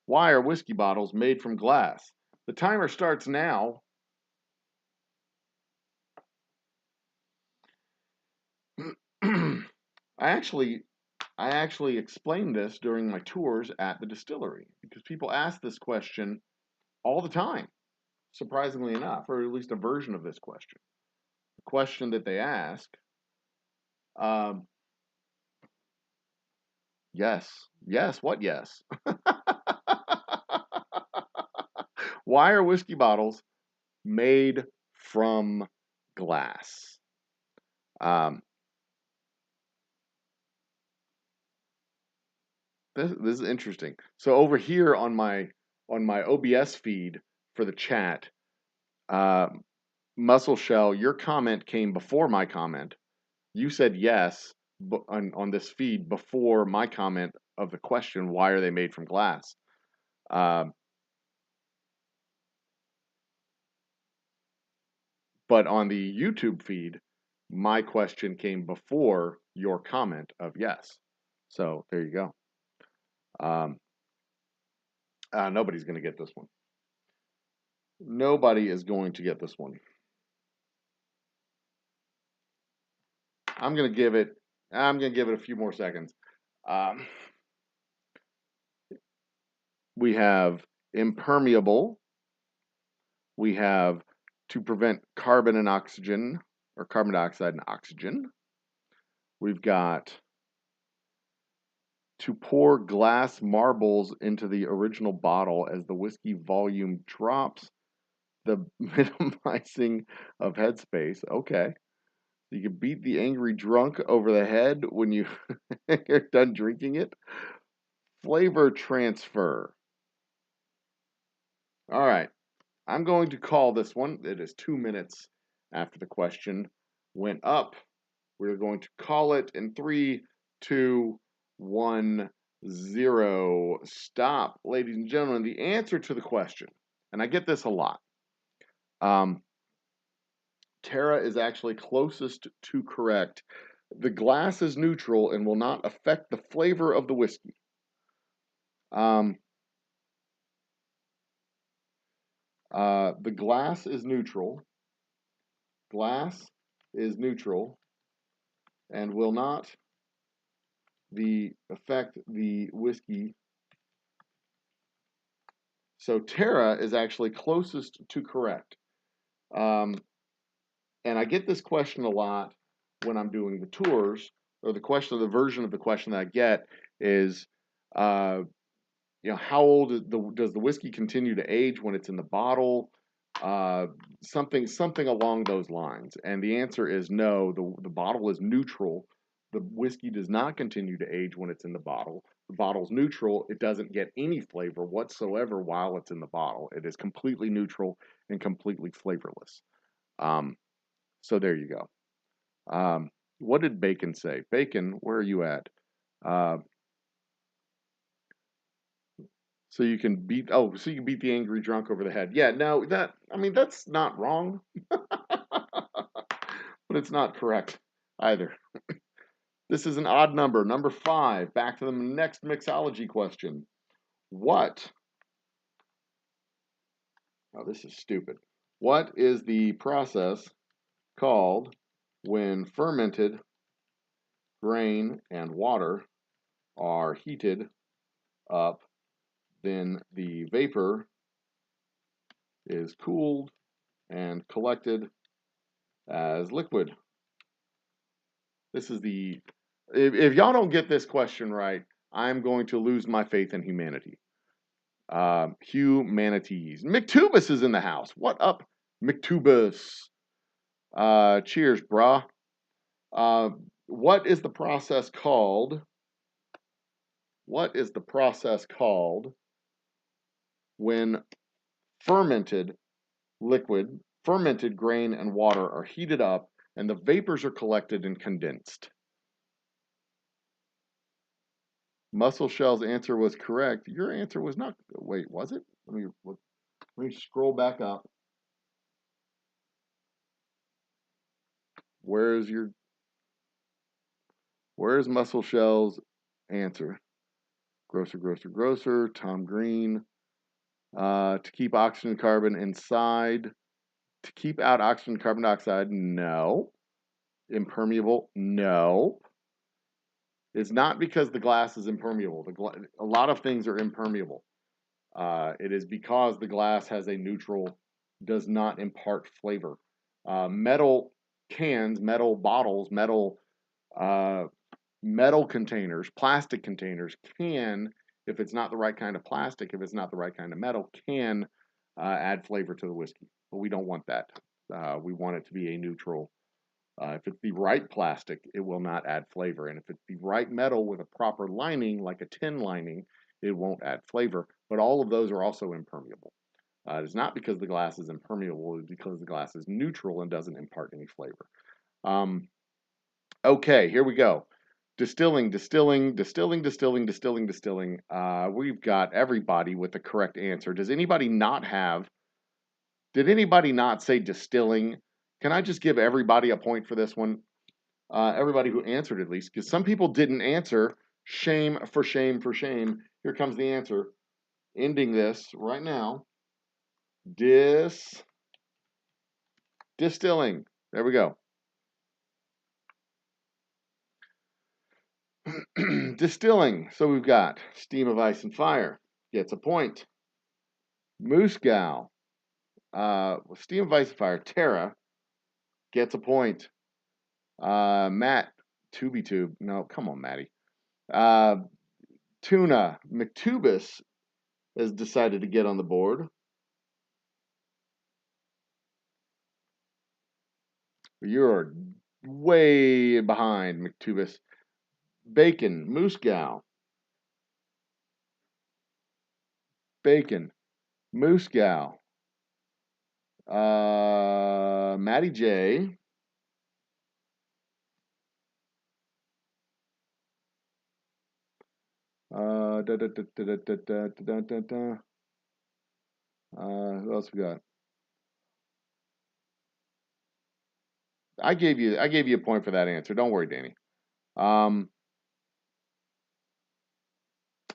Why are whiskey bottles made from glass? The timer starts now. I actually explained this during my tours at the distillery because people ask this question all the time, surprisingly enough, or at least a version of this question. The question that they ask, um, yes, what yes? Why are whiskey bottles made from glass? This is interesting. So over here on my OBS feed for the chat, uh, Muscle Shell, your comment came before my comment. You said yes on this feed before my comment of the question, why are they made from glass? But on the YouTube feed, my question came before your comment of yes. So there you go. Nobody's going to get this one. Nobody is going to get this one. I'm going to give it a few more seconds. We have impermeable. We have to prevent carbon and oxygen, or carbon dioxide and oxygen. We've got to pour glass marbles into the original bottle as the whiskey volume drops, the minimizing of headspace. Okay. You can beat the angry drunk over the head when you're done drinking it. Flavor transfer. All right. I'm going to call this one. It is 2 minutes after the question went up. We're going to call it in 3, 2, 1, 0. Stop, ladies and gentlemen. The answer to the question, and I get this a lot. Tara is actually closest to correct. The glass is neutral and will not affect the flavor of the whiskey. The glass is neutral. Glass is neutral and will not affect the whiskey. So Tara is actually closest to correct. And I get this question a lot when I'm doing the tours, or the version of the question that I get is, how old does the whiskey continue to age when it's in the bottle? Something along those lines. And the answer is no. The bottle is neutral. The whiskey does not continue to age when it's in the bottle. The bottle's neutral. It doesn't get any flavor whatsoever while it's in the bottle. It is completely neutral and completely flavorless. So there you go. What did Bacon say? Bacon, where are you at? So you can beat the angry drunk over the head. Yeah, no, that's not wrong. But it's not correct either. This is an odd number. Number 5. Back to the next mixology question. What? Oh, this is stupid. What is the process called when fermented grain and water are heated up, then the vapor is cooled and collected as liquid? This is if y'all don't get this question right, I'm going to lose my faith in humanity. Humanities. McTubus is in the house. What up, McTubus? Cheers, brah. What is the process called? What is the process called when fermented grain and water are heated up and the vapors are collected and condensed? Muscle Shell's answer was correct. Your answer was not. Wait, was it? Let me look. Let me scroll back up. Where's Muscle Shell's answer? Grocer. Tom Green. To keep oxygen and carbon inside. To keep out oxygen and carbon dioxide, no. Impermeable, no. It's not because the glass is impermeable. A lot of things are impermeable. It is because the glass has a neutral, does not impart flavor. Metal cans, metal bottles, metal containers, plastic containers can, if it's not the right kind of plastic, if it's not the right kind of metal, can add flavor to the whiskey. But we don't want that. We want it to be a neutral. If it's the right plastic, it will not add flavor. And if it's the right metal with a proper lining, like a tin lining, it won't add flavor. But all of those are also impermeable. It's not because the glass is impermeable, it's because the glass is neutral and doesn't impart any flavor. Okay, here we go. Distilling. We've got everybody with the correct answer. Did anybody not say distilling? Can I just give everybody a point for this one? Everybody who answered at least, because some people didn't answer. Shame for shame for shame. Here comes the answer. Ending this right now. Distilling. There we go. Distilling. So we've got Steam of Ice and Fire gets a point. Moose Gal. Steam of Ice and Fire. Terra gets a point. Matt. Tube. No, come on, Matty. Tuna. McTubis has decided to get on the board. You're way behind, McTubis. Bacon. Moose Gal. Bacon. Moose Gal. Matty J. Who else we got? I gave you a point for that answer. Don't worry, Danny. All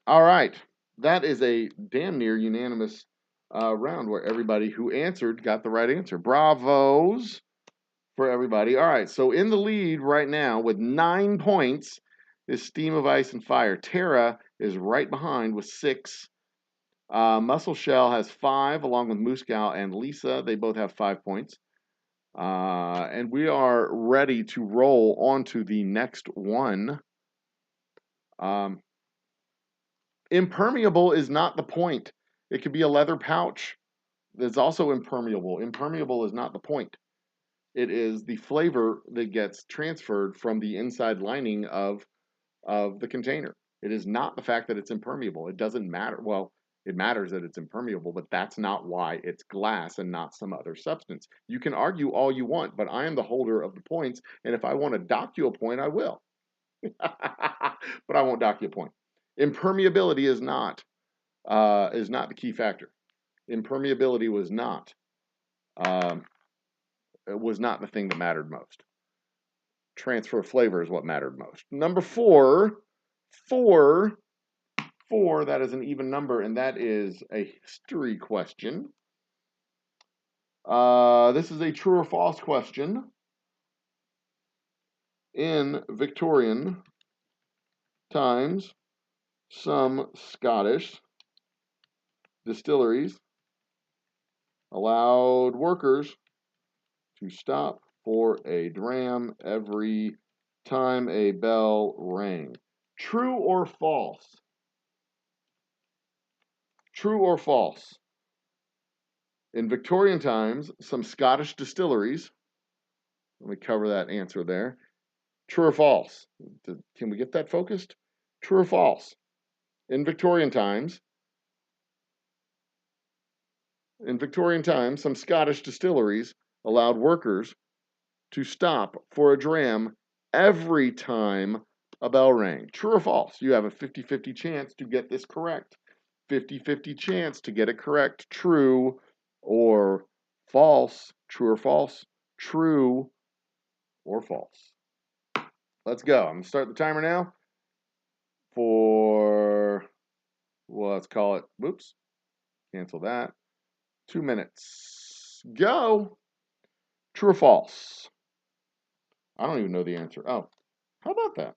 right. That is a damn near unanimous round where everybody who answered got the right answer. Bravos for everybody. All right. So in the lead right now with 9 points is Steam of Ice and Fire. Terra is right behind with 6. Muscle Shell has 5, along with Moose Gal and Lisa. They both have 5 points. And we are ready to roll on to the next one. Impermeable is not the point. It could be a leather pouch that's also impermeable. Impermeable is not the point. It is the flavor that gets transferred from the inside lining of the container. It is not the fact that it's impermeable. It doesn't matter. Well, it matters that it's impermeable, but that's not why it's glass and not some other substance. You can argue all you want, but I am the holder of the points, and if I want to dock you a point, I will. But I won't dock you a point. Impermeability is not the key factor. Impermeability was not the thing that mattered most. Transfer of flavor is what mattered most. Number 4, that is an even number, and that is a history question. This is a true or false question. In Victorian times, some Scottish distilleries allowed workers to stop for a dram every time a bell rang. True or false? True or false? In Victorian times, some Scottish distilleries, let me cover that answer there. True or false? Can we get that focused? True or false? In Victorian times, some Scottish distilleries allowed workers to stop for a dram every time a bell rang. True or false? You have a 50-50 chance to get this correct. 50-50 chance to get it correct. True or false? True or false? True or false? Let's go. I'm going to start the timer now for, well, let's call it, whoops, cancel that. 2 minutes. Go. True or false? I don't even know the answer. Oh, how about that?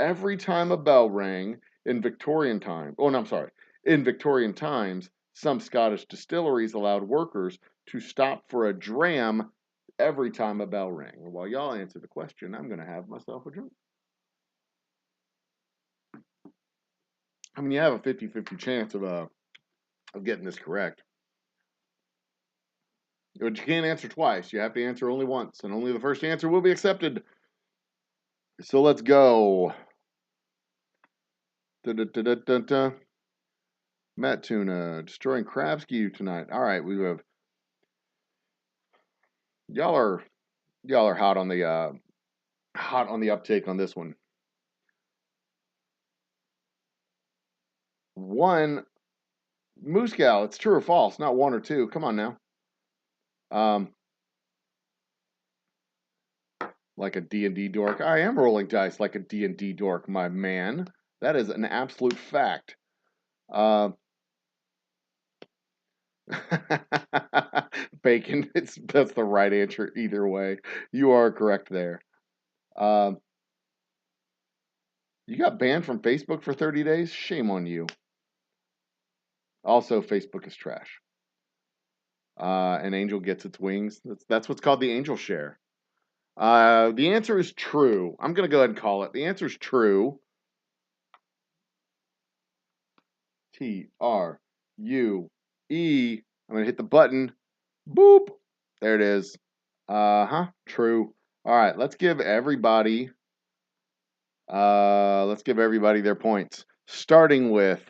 every time a bell rang in Victorian time. Oh, no, I'm sorry. In Victorian times, some Scottish distilleries allowed workers to stop for a dram every time a bell rang. And while y'all answer the question, I'm going to have myself a drink. I mean, you have a 50-50 chance of getting this correct. But you can't answer twice. You have to answer only once, and only the first answer will be accepted. So let's go. Da-da-da-da-da-da. Matt Tuna, destroying crab skew tonight. All right, we have y'all are hot on the uptake on this one. One, Moose Gal, it's true or false, not one or two. Come on now. Like a D&D dork. I am rolling dice like a D&D dork, my man. That is an absolute fact. Bacon, that's the right answer either way. You are correct there. You got banned from Facebook for 30 days? Shame on you. Also, Facebook is trash. An angel gets its wings. That's what's called the angel share. The answer is true. I'm going to go ahead and call it. The answer is true. T-R-U-E. I'm going to hit the button. Boop. There it is. True. All right, let's give everybody their points. Starting with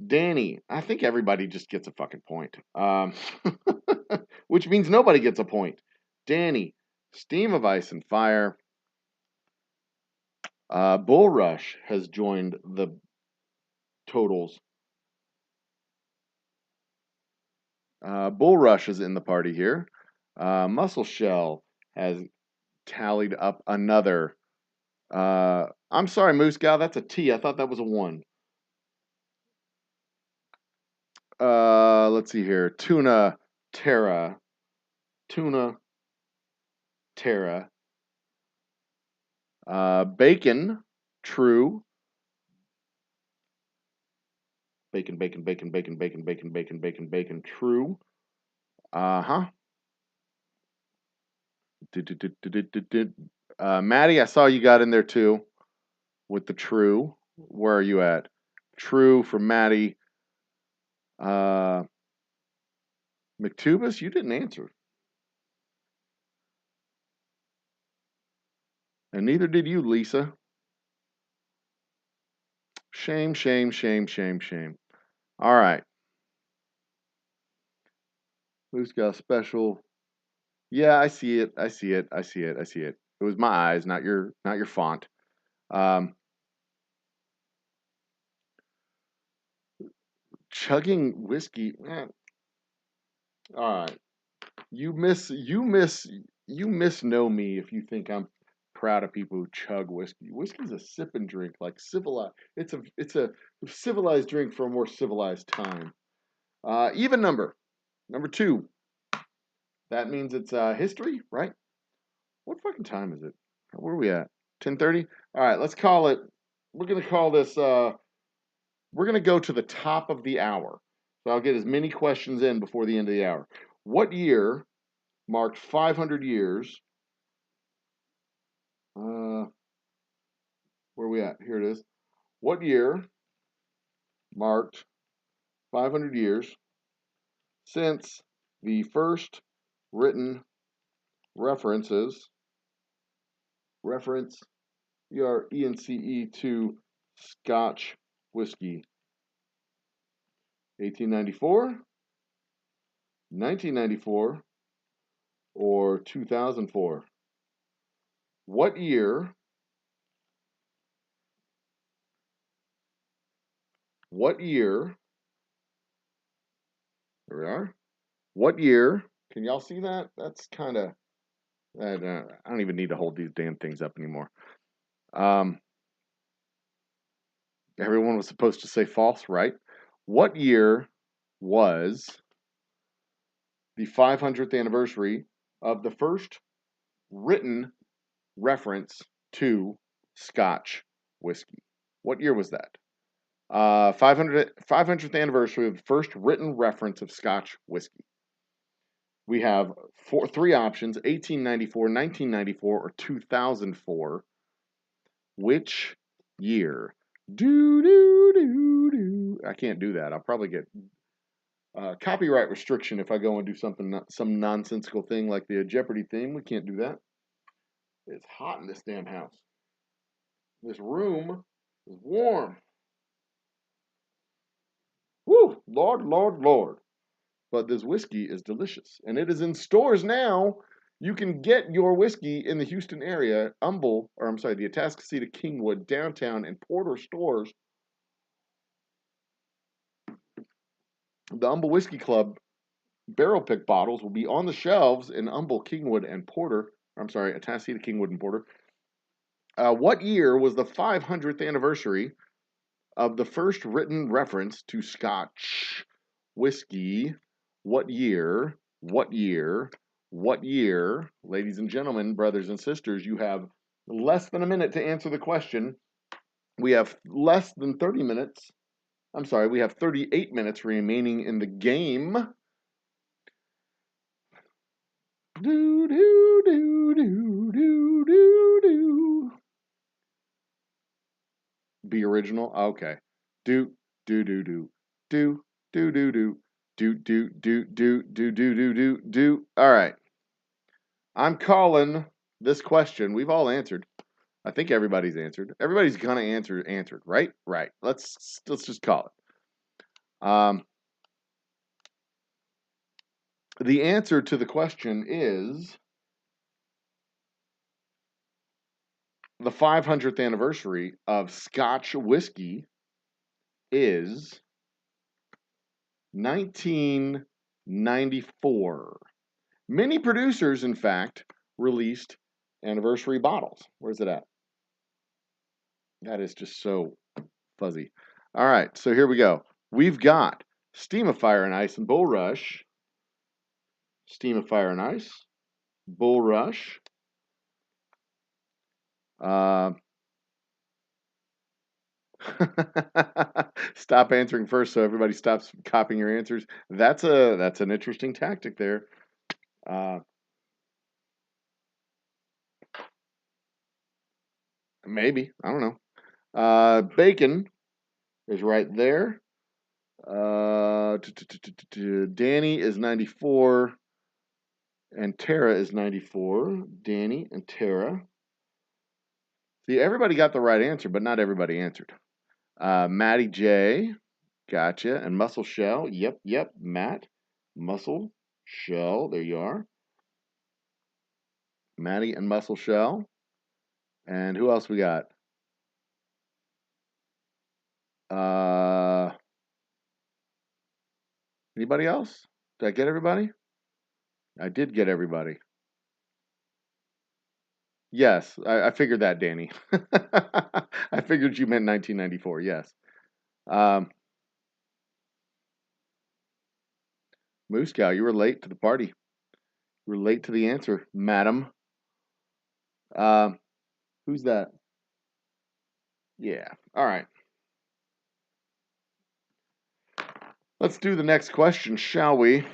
Danny. I think everybody just gets a fucking point. Which means nobody gets a point. Danny, Steam of Ice and Fire. Bull Rush has joined the totals. Bull Rush is in the party here. Muscle Shell has tallied up another. I'm sorry, Moose Gal, that's a T. I thought that was a 1. Let's see here. Tuna Terra. Bacon, true. Bacon, true. Maddie, I saw you got in there too with the true. Where are you at? True for Maddie. McTubus, you didn't answer. And neither did you, Lisa. Shame. All right. Who's got a special? Yeah, I see it. It was my eyes, not your font. Chugging whiskey. Man. All right. You misknow me if you think I'm proud of people who chug whiskey. Whiskey's a sip and drink, like civilized. It's a civilized drink for a more civilized time. Even number 2. That means it's history, right? What fucking time is it? Where are we at? 10:30. All right, let's call it. We're gonna call this. We're gonna go to the top of the hour. So I'll get as many questions in before the end of the hour. What year marked 500 years? Where are we at? Here it is. What year marked 500 years since the first written reference ERENCE to Scotch whiskey? 1894, 1994, or 2004? What year? There we are. What year? Can y'all see that? That's kind of. I don't even need to hold these damn things up anymore. Everyone was supposed to say false, right? What year was the 500th anniversary of the first written reference to Scotch whiskey. What year was that? 500th anniversary of the first written reference of Scotch whiskey. We have three options: 1894, 1994, or 2004. Which year? I can't do that. I'll probably get copyright restriction if I go and do some nonsensical thing like the Jeopardy theme. We can't do that. It's hot in this damn house. This room is warm. Woo! Lord, Lord, Lord. But this whiskey is delicious. And it is in stores now. You can get your whiskey in the Houston area, the Atascocita, Kingwood, downtown, and Porter stores. The Humble Whiskey Club barrel pick bottles will be on the shelves in Humble, Kingwood, and Porter. Atascocita, Kingwood, and Porter. What year was the 500th anniversary of the first written reference to Scotch whiskey? What year? What year? What year? Ladies and gentlemen, brothers and sisters, you have less than a minute to answer the question. We have less than 30 minutes. We have 38 minutes remaining in the game. Do, do, do, do, do, do, do. Be original? Okay. Do, do, do, do, do, do, do, do. Do, do, do, do, do, do, do, do, do. All right. I'm calling this question. We've all answered. I think everybody's answered. Everybody's gonna answered, right? Right. Let's just call it. The answer to the question is the 500th anniversary of Scotch whiskey is 1994. Many producers, in fact, released anniversary bottles. Where's it at? That is just so fuzzy. All right, so here we go. We've got Steam of Fire and Ice and Bull Rush. Steam of Fire and Ice, Bull Rush. Stop answering first so everybody stops copying your answers. That's an interesting tactic there. Maybe. I don't know. Bacon is right there. Danny is 94. And Tara is 94. Danny and Tara. See, everybody got the right answer, but not everybody answered. Matty J. Gotcha. And Muscle Shell. Yep. Matt. Muscle Shell. There you are. Matty and Muscle Shell. And who else we got? Anybody else? Did I get everybody? I did get everybody. Yes, I figured that, Danny. I figured you meant 1994, yes. Moose Cow, you were late to the party. You were late to the answer, madam. Who's that? Yeah, all right. Let's do the next question, shall we?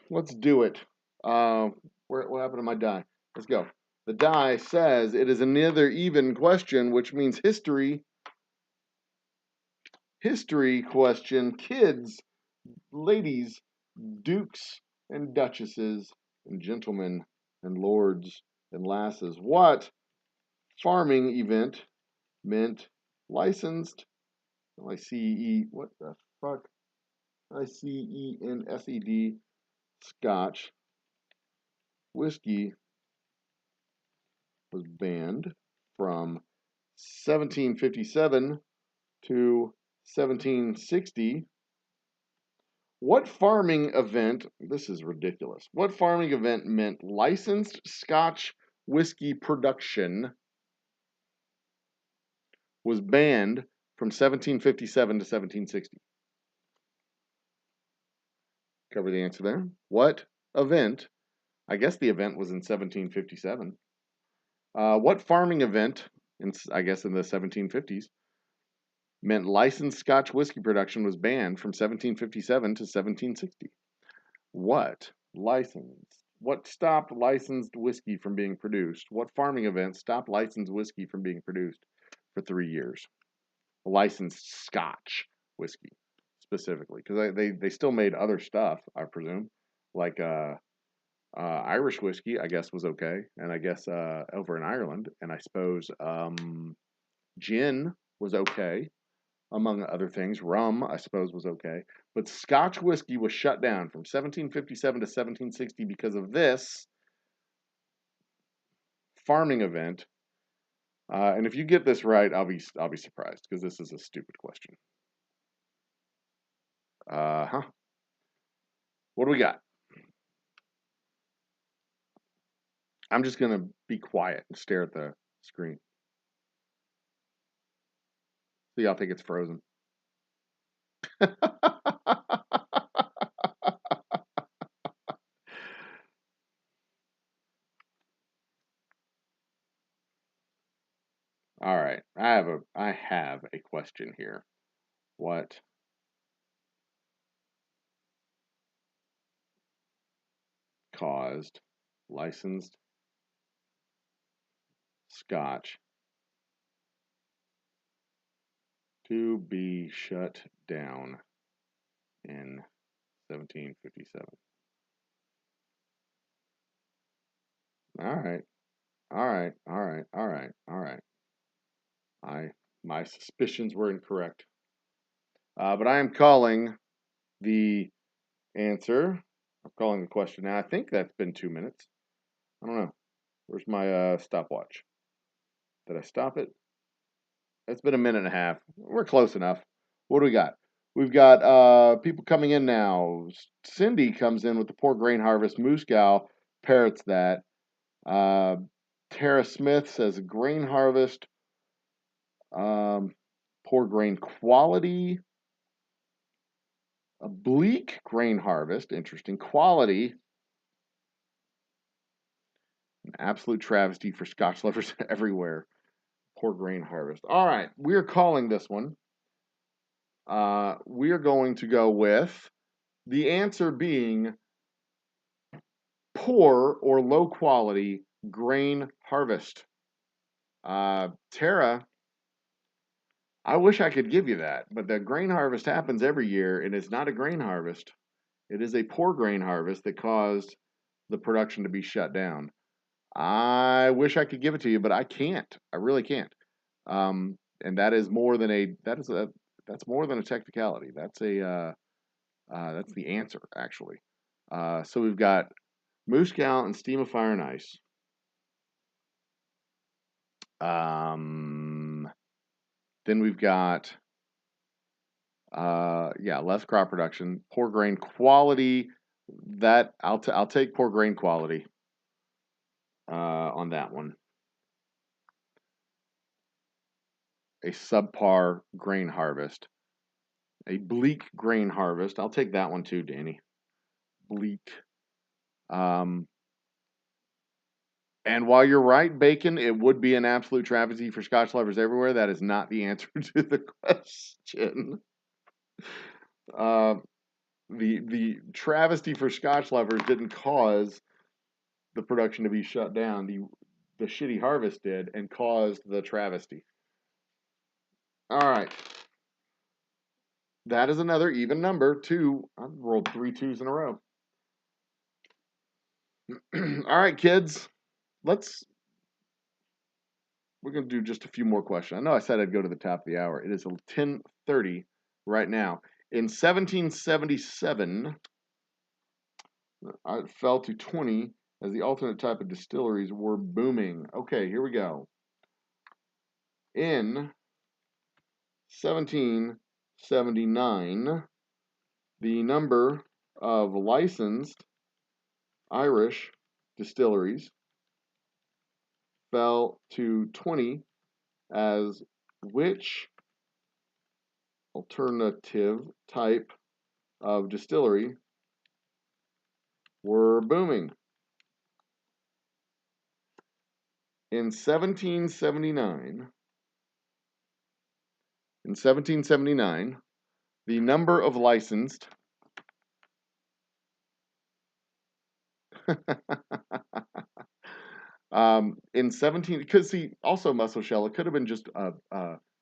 Let's do it. What happened to my die? Let's go. The die says it is another even question, which means history. History question. Kids, ladies, dukes and duchesses, and gentlemen and lords and lasses. What farming event meant licensed? What the fuck? ICENSED Scotch whiskey was banned from 1757 to 1760. What farming event, this is ridiculous, what farming event meant licensed Scotch whiskey production was banned from 1757 to 1760? Cover the answer there. What event? I guess the event was in 1757. What farming event I guess in the 1750s, meant licensed Scotch whiskey production was banned from 1757 to 1760. What stopped licensed whiskey from being produced? What farming event stopped licensed whiskey from being produced for 3 years? Licensed Scotch whiskey, specifically, because they still made other stuff, I presume, like Irish whiskey, I guess was okay, and I guess over in Ireland, and I suppose gin was okay, among other things. Rum, I suppose, was okay, but Scotch whiskey was shut down from 1757 to 1760 because of this farming event. And if you get this right, I'll be surprised because this is a stupid question. What do we got? I'm just gonna be quiet and stare at the screen. So y'all think it's frozen. All right, I have a question here. What caused licensed Scotch to be shut down in 1757? All right, all right, all right, all right, all right. My suspicions were incorrect, but I am calling the answer. I'm calling the question now. I think that's been 2 minutes. I don't know. Where's my stopwatch? Did I stop it? It's been a minute and a half. We're close enough. What do we got? We've got people coming in now. Cindy comes in with the Poor Grain Harvest Moose Gal, parrots that. Tara Smith says Grain Harvest, Poor Grain Quality, a Bleak Grain Harvest, interesting. Quality, an absolute travesty for Scotch lovers everywhere. Poor Grain Harvest. All right, we're calling this one. We are going to go with the answer being poor or low quality grain harvest. Tara, I wish I could give you that, but the grain harvest happens every year, and it's not a grain harvest. It is a poor grain harvest that caused the production to be shut down. I wish I could give it to you, but I can't. I really can't. And that is more than that's more than a technicality. That's the answer actually. So we've got Moose Gal and Steam of Fire and Ice. Then we've got less crop production, poor grain quality. That I'll take poor grain quality on that one. A subpar grain harvest, a bleak grain harvest. I'll take that one too, Danny. Bleak. And while you're right, Bacon, it would be an absolute travesty for Scotch lovers everywhere. That is not the answer to the question. The travesty for Scotch lovers didn't cause the production to be shut down. The shitty harvest did and caused the travesty. All right. That is another even number. 2. I've rolled 3 2s in a row. All right, kids. We're going to do just a few more questions. I know I said I'd go to the top of the hour. It is 10:30 right now. In 1777, it fell to 20 as the alternate type of distilleries were booming. Okay, here we go. In 1779, the number of licensed Irish distilleries fell to 20 as which alternative type of distillery were booming? In 1779, the number of licensed in 17, because see, also muscle shell, it could have been just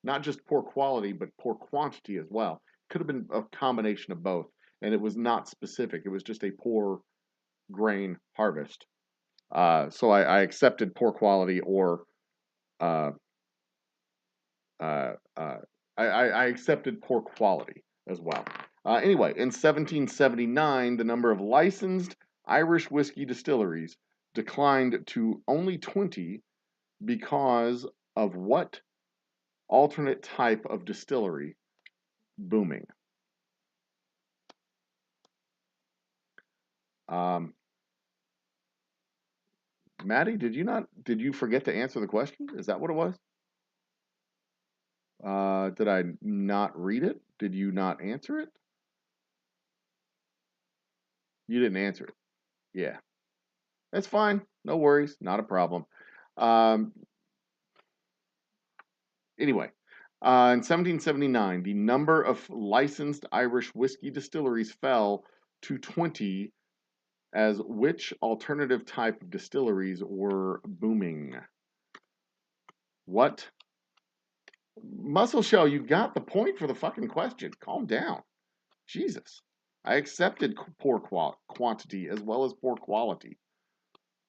not just poor quality, but poor quantity as well. Could have been a combination of both, and it was not specific. It was just a poor grain harvest. So I accepted poor quality or uh, uh, uh, I accepted poor quality as well. Anyway, in 1779, the number of licensed Irish whiskey distilleries declined to only 20 because of what alternate type of distillery booming? Maddie, did you forget to answer the question? Is that what it was? Did I not read it? Did you not answer it? You didn't answer it. Yeah. That's fine. No worries. Not a problem. Um, anyway, in 1779, the number of licensed Irish whiskey distilleries fell to 20 as which alternative type of distilleries were booming? What? Muscle Shell, you got the point for the fucking question. Calm down. Jesus. I accepted poor quantity as well as poor quality.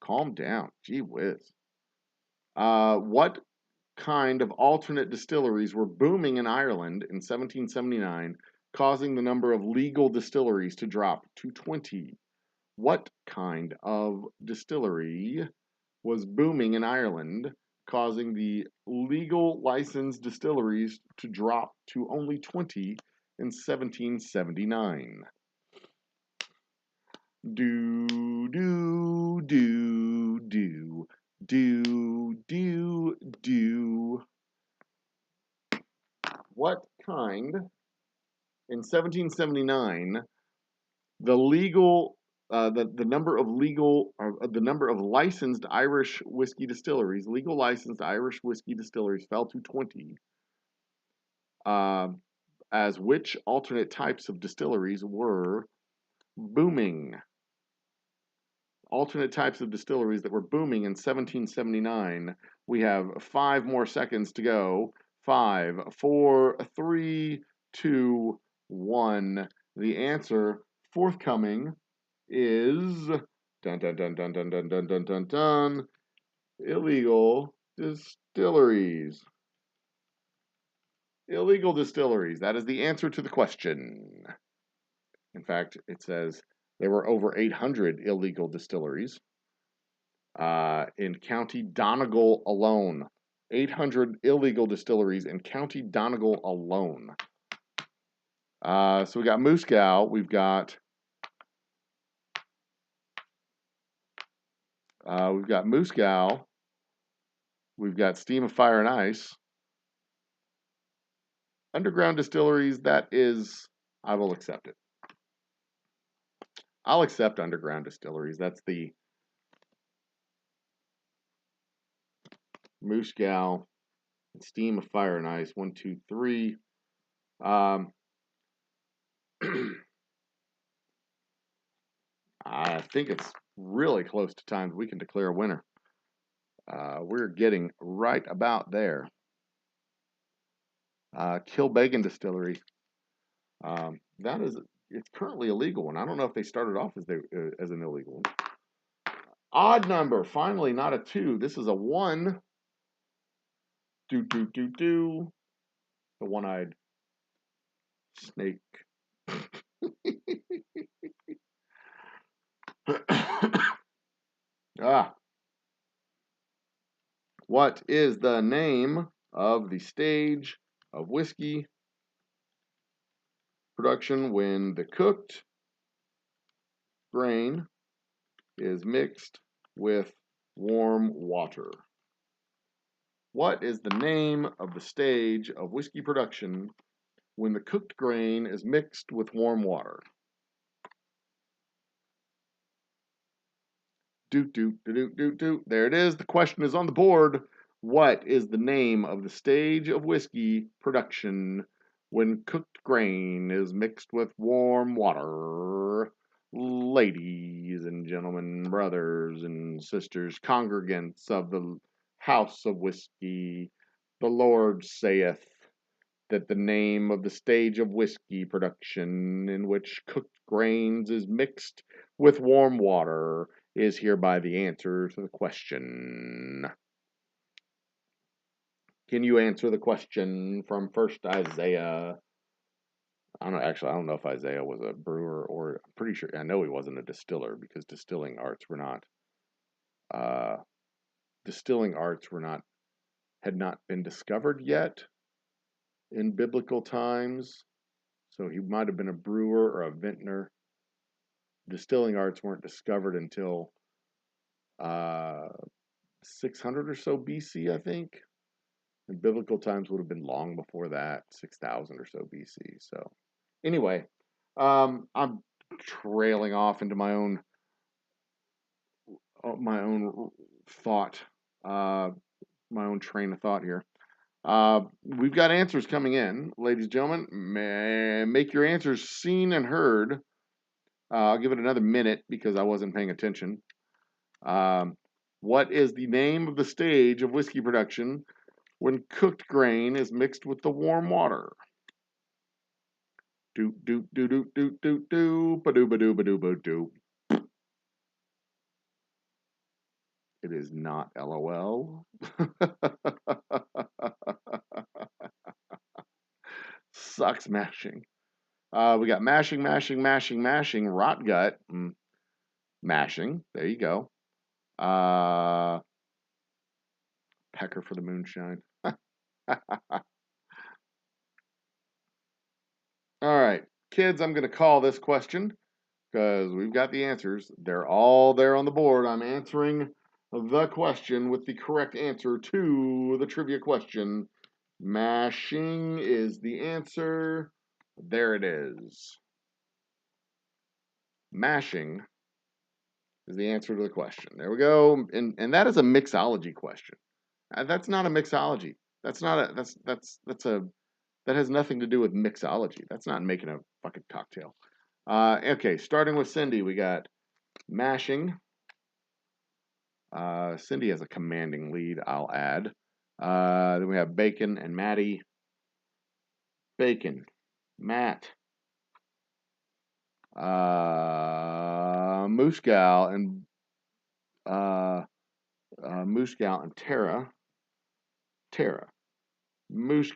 Calm down. Gee whiz. What kind of alternate distilleries were booming in Ireland in 1779, causing the number of legal distilleries to drop to 20? What kind of distillery was booming in Ireland, causing the legal licensed distilleries to drop to only 20 in 1779? Do, do, do, do, do, do, do. What kind, in 1779, the legal the number of the number of licensed Irish whiskey distilleries, legal licensed Irish whiskey distilleries fell to 20. As which alternate types of distilleries were booming? Alternate types of distilleries that were booming in 1779. We have 5 more seconds to go. 5, 4, 3, 2, 1. The answer forthcoming is dun dun dun dun dun dun dun dun dun dun illegal distilleries. Illegal distilleries. That is the answer to the question. In fact, it says there were over 800 illegal distilleries in County Donegal alone. 800 illegal distilleries in County Donegal alone. So we got Moose Gal. We've got Moose Gal. We've got Steam of Fire and Ice. Underground distilleries, that is, I will accept it. I'll accept underground distilleries. That's the Moose Gal, Steam of Fire and Ice. 1, 2, 3. I think it's really close to time we can declare a winner. We're getting right about there. Kilbeggan Distillery. That is, it's currently a legal one. I don't know if they started off as an illegal one. Odd number, finally, not a 2. This is a 1. The one-eyed snake. What is the name of the stage of whiskey production when the cooked grain is mixed with warm water? What is the name of the stage of whiskey production when the cooked grain is mixed with warm water? There it is. The question is on the board. What is the name of the stage of whiskey production when cooked grain is mixed with warm water? Ladies and gentlemen, brothers and sisters, congregants of the house of whiskey, the Lord saith that the name of the stage of whiskey production in which cooked grains is mixed with warm water is hereby the answer to the question. Can you answer the question from first Isaiah? I don't know if Isaiah was a brewer or I'm pretty sure. I know he wasn't a distiller because distilling arts were not had not been discovered yet in biblical times. So he might have been a brewer or a vintner. Distilling arts weren't discovered until 600 or so BC, I think. In biblical times would have been long before that, 6,000 or so BC. So anyway, I'm trailing off into my own thought, my own train of thought here. We've got answers coming in, ladies and gentlemen. Make your answers seen and heard. I'll give it another minute because I wasn't paying attention. What is the name of the stage of whiskey production when cooked grain is mixed with the warm water? Doop doop doop doop doop doop doop ba doop ba doop ba doop ba doop. It is not LOL. Sucks mashing. We got mashing, rot gut, mashing. There you go. Pecker for the moonshine. All right, kids, I'm going to call this question because we've got the answers. They're all there on the board. I'm answering the question with the correct answer to the trivia question. Mashing is the answer. There it is. Mashing is the answer to the question. There we go. And that is a mixology question. That's not a mixology. That has nothing to do with mixology. That's not making a fucking cocktail. Okay, starting with Cindy, we got mashing. Cindy has a commanding lead, I'll add. Then we have Bacon and Maddie. Bacon, Matt, Moose Gal and Tara. Moose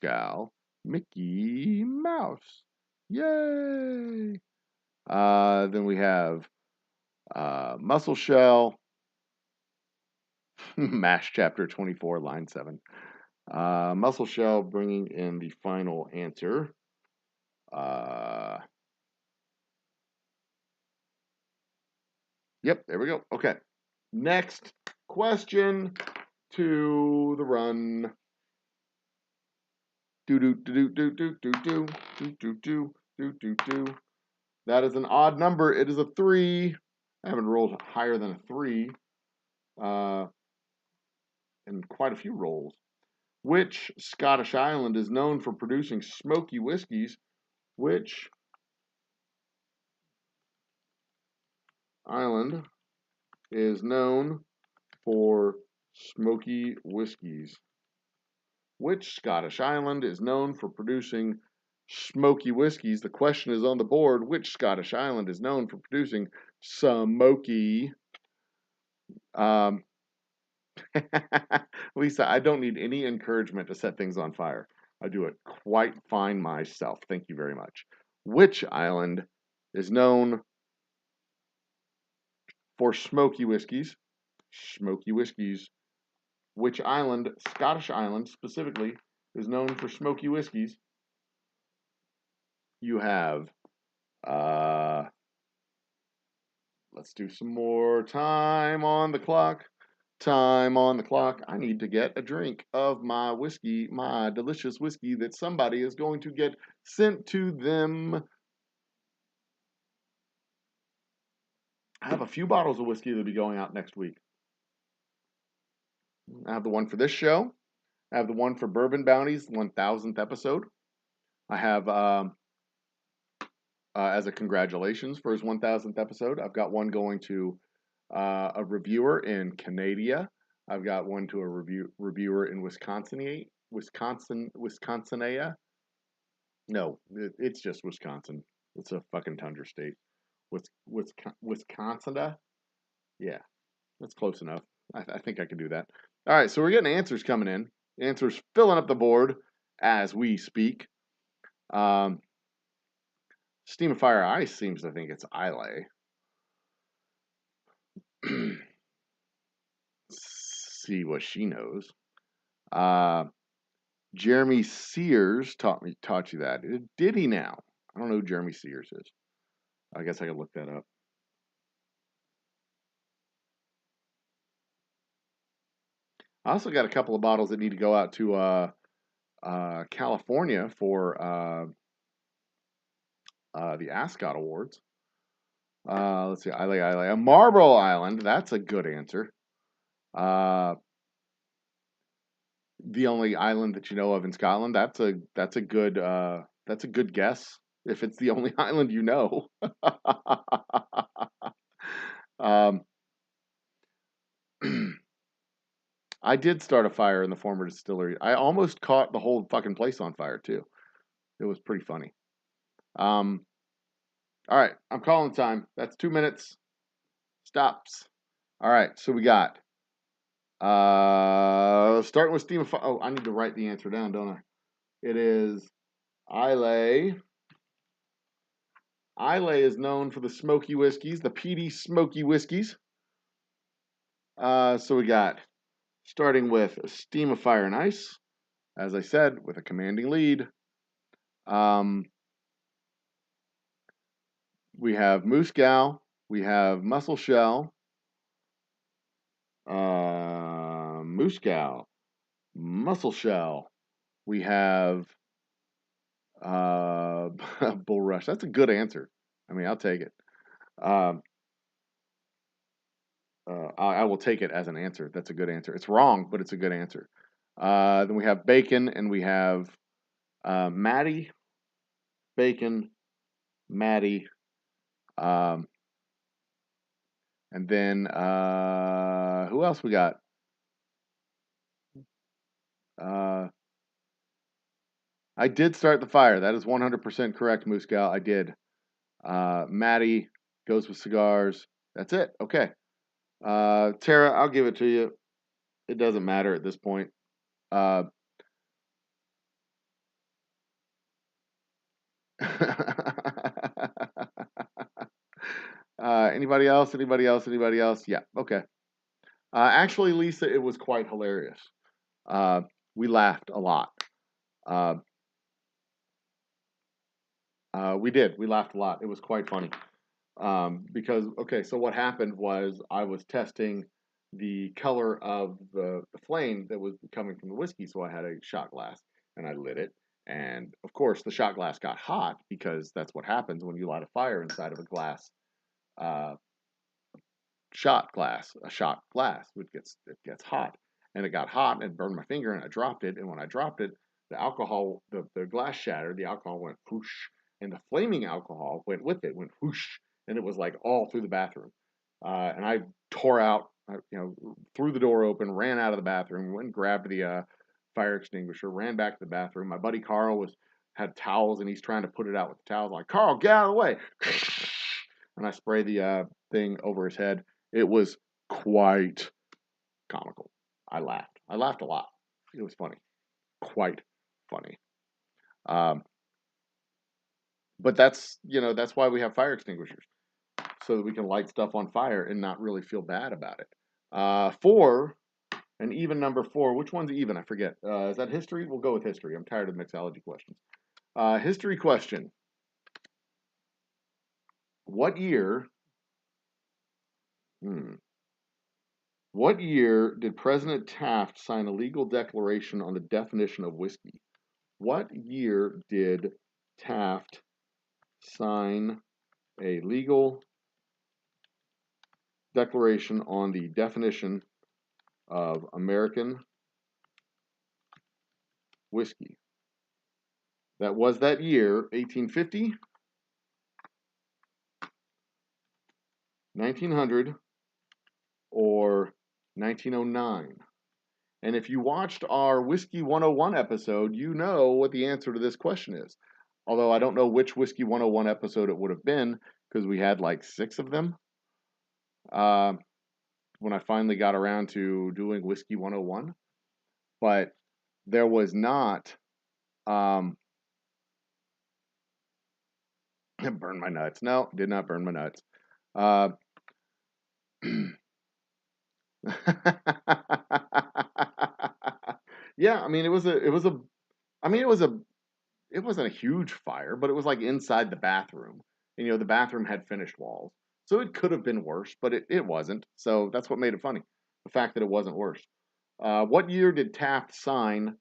Gal, Mickey Mouse. Yay! Then we have Muscle Shell, MASH chapter 24, line 7. Muscle Shell bringing in the final answer. Yep, there we go. Okay. Next question to the run. That is an odd number. It is a 3. I haven't rolled higher than a 3 in quite a few rolls. Which Scottish island is known for producing smoky whiskeys? Which island is known for smoky whiskeys? Which Scottish island is known for producing smoky whiskeys? The question is on the board. Which Scottish island is known for producing smoky? Lisa, I don't need any encouragement to set things on fire. I do it quite fine myself. Thank you very much. Which island is known for smoky whiskeys? Smoky whiskeys. Which island, Scottish island specifically, is known for smoky whiskeys? You have, let's do some more time on the clock. Time on the clock. I need to get a drink of my whiskey, my delicious whiskey that somebody is going to get sent to them I have a few bottles of whiskey that'll be going out next week. I have the one for this show. I have the one for Bourbon Bounty's 1000th episode. I have, as a congratulations for his 1000th episode, I've got one going to a reviewer in Canada. I've got one to a reviewer in Wisconsin. No, it's just Wisconsin. It's a fucking tundra state. Wisconsin? Yeah, that's close enough. I think I can do that. All right, so we're getting answers coming in. Answers filling up the board as we speak. Steam of Fire Ice seems to think it's Islay. See what she knows. Jeremy Sears taught you that. Did he now? I don't know who Jeremy Sears is. I guess I could look that up. I also got a couple of bottles that need to go out to California for the Ascot Awards. Let's see, Islay. A Marlborough Island. That's a good answer. The only island that you know of in Scotland. That's a good guess. If it's the only island you know. I did start a fire in the former distillery. I almost caught the whole fucking place on fire too. It was pretty funny. All right, I'm calling time. That's 2 minutes. Stops. All right, so we got starting with Steam of Fire. Oh, I need to write the answer down, don't I? It is Islay. Islay is known for the smoky whiskeys, the peaty smoky whiskeys. So we got starting with Steam of Fire and Ice, as I said, with a commanding lead. We have Moose Gal, we have Muscle Shell, Moose Gal, Muscle Shell. We have Bull Rush. That's a good answer. I mean, I'll take it. I will take it as an answer. That's a good answer. It's wrong, but it's a good answer. Then we have Bacon, and we have Maddie, Bacon, Maddie, and then who else we got? I did start the fire. That is 100% correct, Moose Gal. I did. Maddie goes with cigars. That's it. Okay. Tara, I'll give it to you. It doesn't matter at this point. Anybody else? Anybody else? Anybody else? Yeah. Okay. Actually, Lisa, it was quite hilarious. We laughed a lot. We did. We laughed a lot. It was quite funny. Because, okay, so what happened was I was testing the color of the flame that was coming from the whiskey. So I had a shot glass and I lit it. And of course, the shot glass got hot because that's what happens when you light a fire inside of a glass, shot glass. A shot glass, it gets hot, and it got hot and burned my finger, and I dropped it. And when I dropped it, the alcohol, the glass shattered. The alcohol went whoosh, and the flaming alcohol went with it, went whoosh, and it was like all through the bathroom. And I tore out, threw the door open, ran out of the bathroom, went and grabbed the fire extinguisher, ran back to the bathroom. My buddy Carl had towels, and he's trying to put it out with the towels. Like, Carl, get out of the way! And I spray the thing over his head. It was quite comical. I laughed. I laughed a lot. It was funny. Quite funny. But that's why we have fire extinguishers. So that we can light stuff on fire and not really feel bad about it. 4, an even number 4. Which one's even? I forget. Is that history? We'll go with history. I'm tired of mixology questions. History question. What year did President Taft sign a legal declaration on the definition of whiskey? What year did Taft sign a legal declaration on the definition of American whiskey. That was that year, 1850, 1900, or 1909. And if you watched our Whiskey 101 episode, you know what the answer to this question is. Although I don't know which Whiskey 101 episode it would have been, because we had like 6 of them. When I finally got around to doing Whiskey 101. But there was not, burn my nuts. No, did not burn my nuts. Yeah, I mean, it wasn't a huge fire, but it was like inside the bathroom. And, the bathroom had finished walls. So it could have been worse, but it wasn't. So that's what made it funny. The fact that it wasn't worse. What year did Taft sign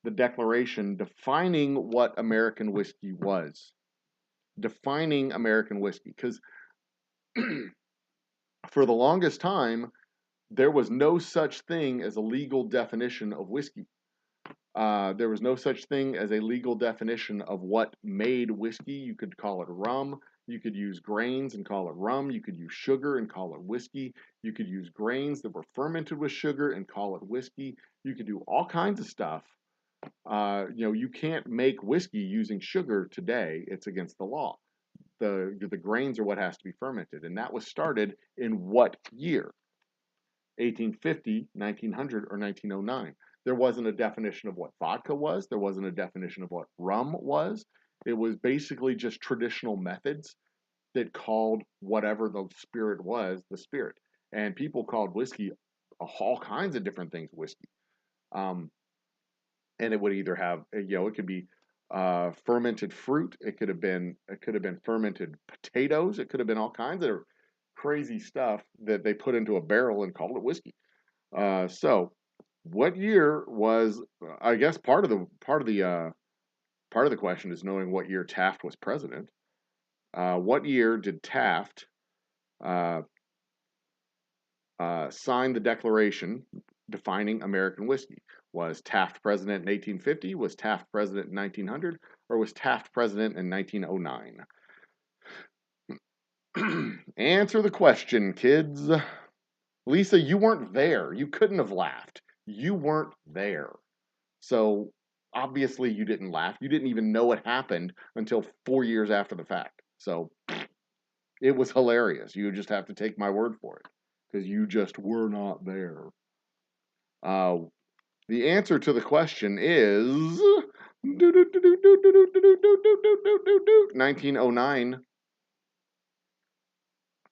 the Declaration defining what American whiskey was? Defining American whiskey. Because for the longest time, there was no such thing as a legal definition of whiskey. There was no such thing as a legal definition of what made whiskey. You could call it rum. You could use grains and call it rum. You could use sugar and call it whiskey. You could use grains that were fermented with sugar and call it whiskey. You could do all kinds of stuff. You can't make whiskey using sugar today. It's against the law. The grains are what has to be fermented. And that was started in what year? 1850, 1900, or 1909. There wasn't a definition of what vodka was. There wasn't a definition of what rum was. It was basically just traditional methods that called whatever the spirit was, the spirit. And people called whiskey all kinds of different things whiskey. And it would either have, it could be fermented fruit. It could have been fermented potatoes. It could have been all kinds of crazy stuff that they put into a barrel and called it whiskey. So what year was? I guess part of the question is knowing what year Taft was president. What year did Taft sign the Declaration defining American whiskey? Was Taft president in 1850? Was Taft president in 1900? Or was Taft president in 1909? Answer the question, kids. Lisa, you weren't there. You couldn't have laughed. You weren't there. So obviously you didn't laugh. You didn't even know it happened until 4 years after the fact. So it was hilarious. You just have to take my word for it because you just were not there. The answer to the question is 1909.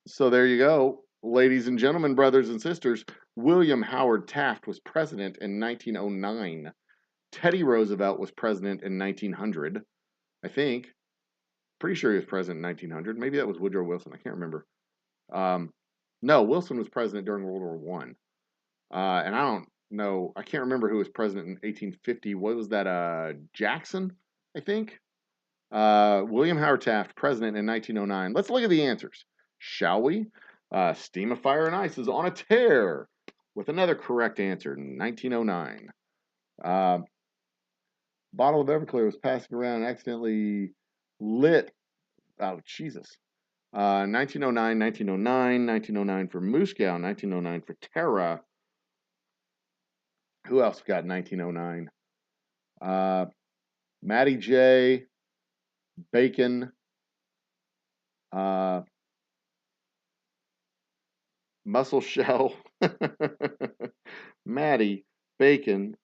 So there you go. Ladies and gentlemen, brothers and sisters, William Howard Taft was president in 1909. Teddy Roosevelt was president in 1900, I think. Pretty sure he was president in 1900. Maybe that was Woodrow Wilson. I can't remember. No, Wilson was president during World War One. And I don't know. I can't remember who was president in 1850. What was that? Jackson, I think. William Howard Taft, president in 1909. Let's look at the answers, shall we? Steam of Fire and Ice is on a tear with another correct answer in 1909. Bottle of Everclear was passing around and accidentally lit. Oh, Jesus. 1909, 1909, 1909 for Moscow, 1909 for Terra. Who else got 1909? Matty J, Bacon, Muscle Shell, Matty, Bacon,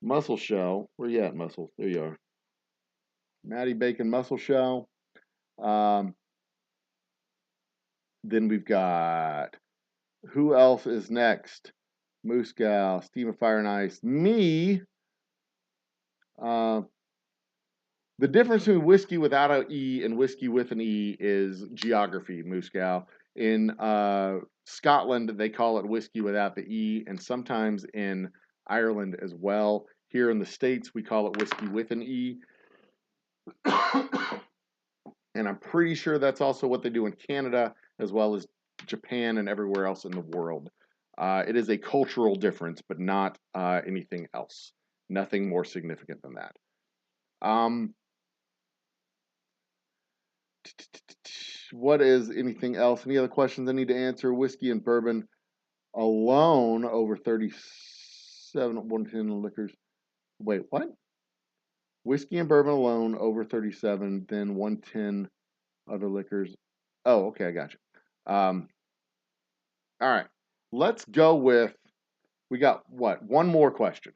Muscle Shell. Where you at, Muscle? There you are. Matty, Bacon, Muscle Shell. Then we've got, who else is next? Moose Gal, Steam of Fire and Ice, me. The difference between whiskey without an E and whiskey with an E is geography, Moose Gal. In Scotland, they call it whiskey without the E, and sometimes in Ireland as well. Here in the States, we call it whiskey with an E. And I'm pretty sure that's also what they do in Canada, as well as Japan and everywhere else in the world. It is a cultural difference, but not anything else. Nothing more significant than that. What is anything else? Any other questions I need to answer? Whiskey and bourbon alone over 37 110 liquors. Wait, what? Whiskey and bourbon alone over 37, then 110 other liquors. Oh, okay, I got you. All right, let's go with, we got what? One more question.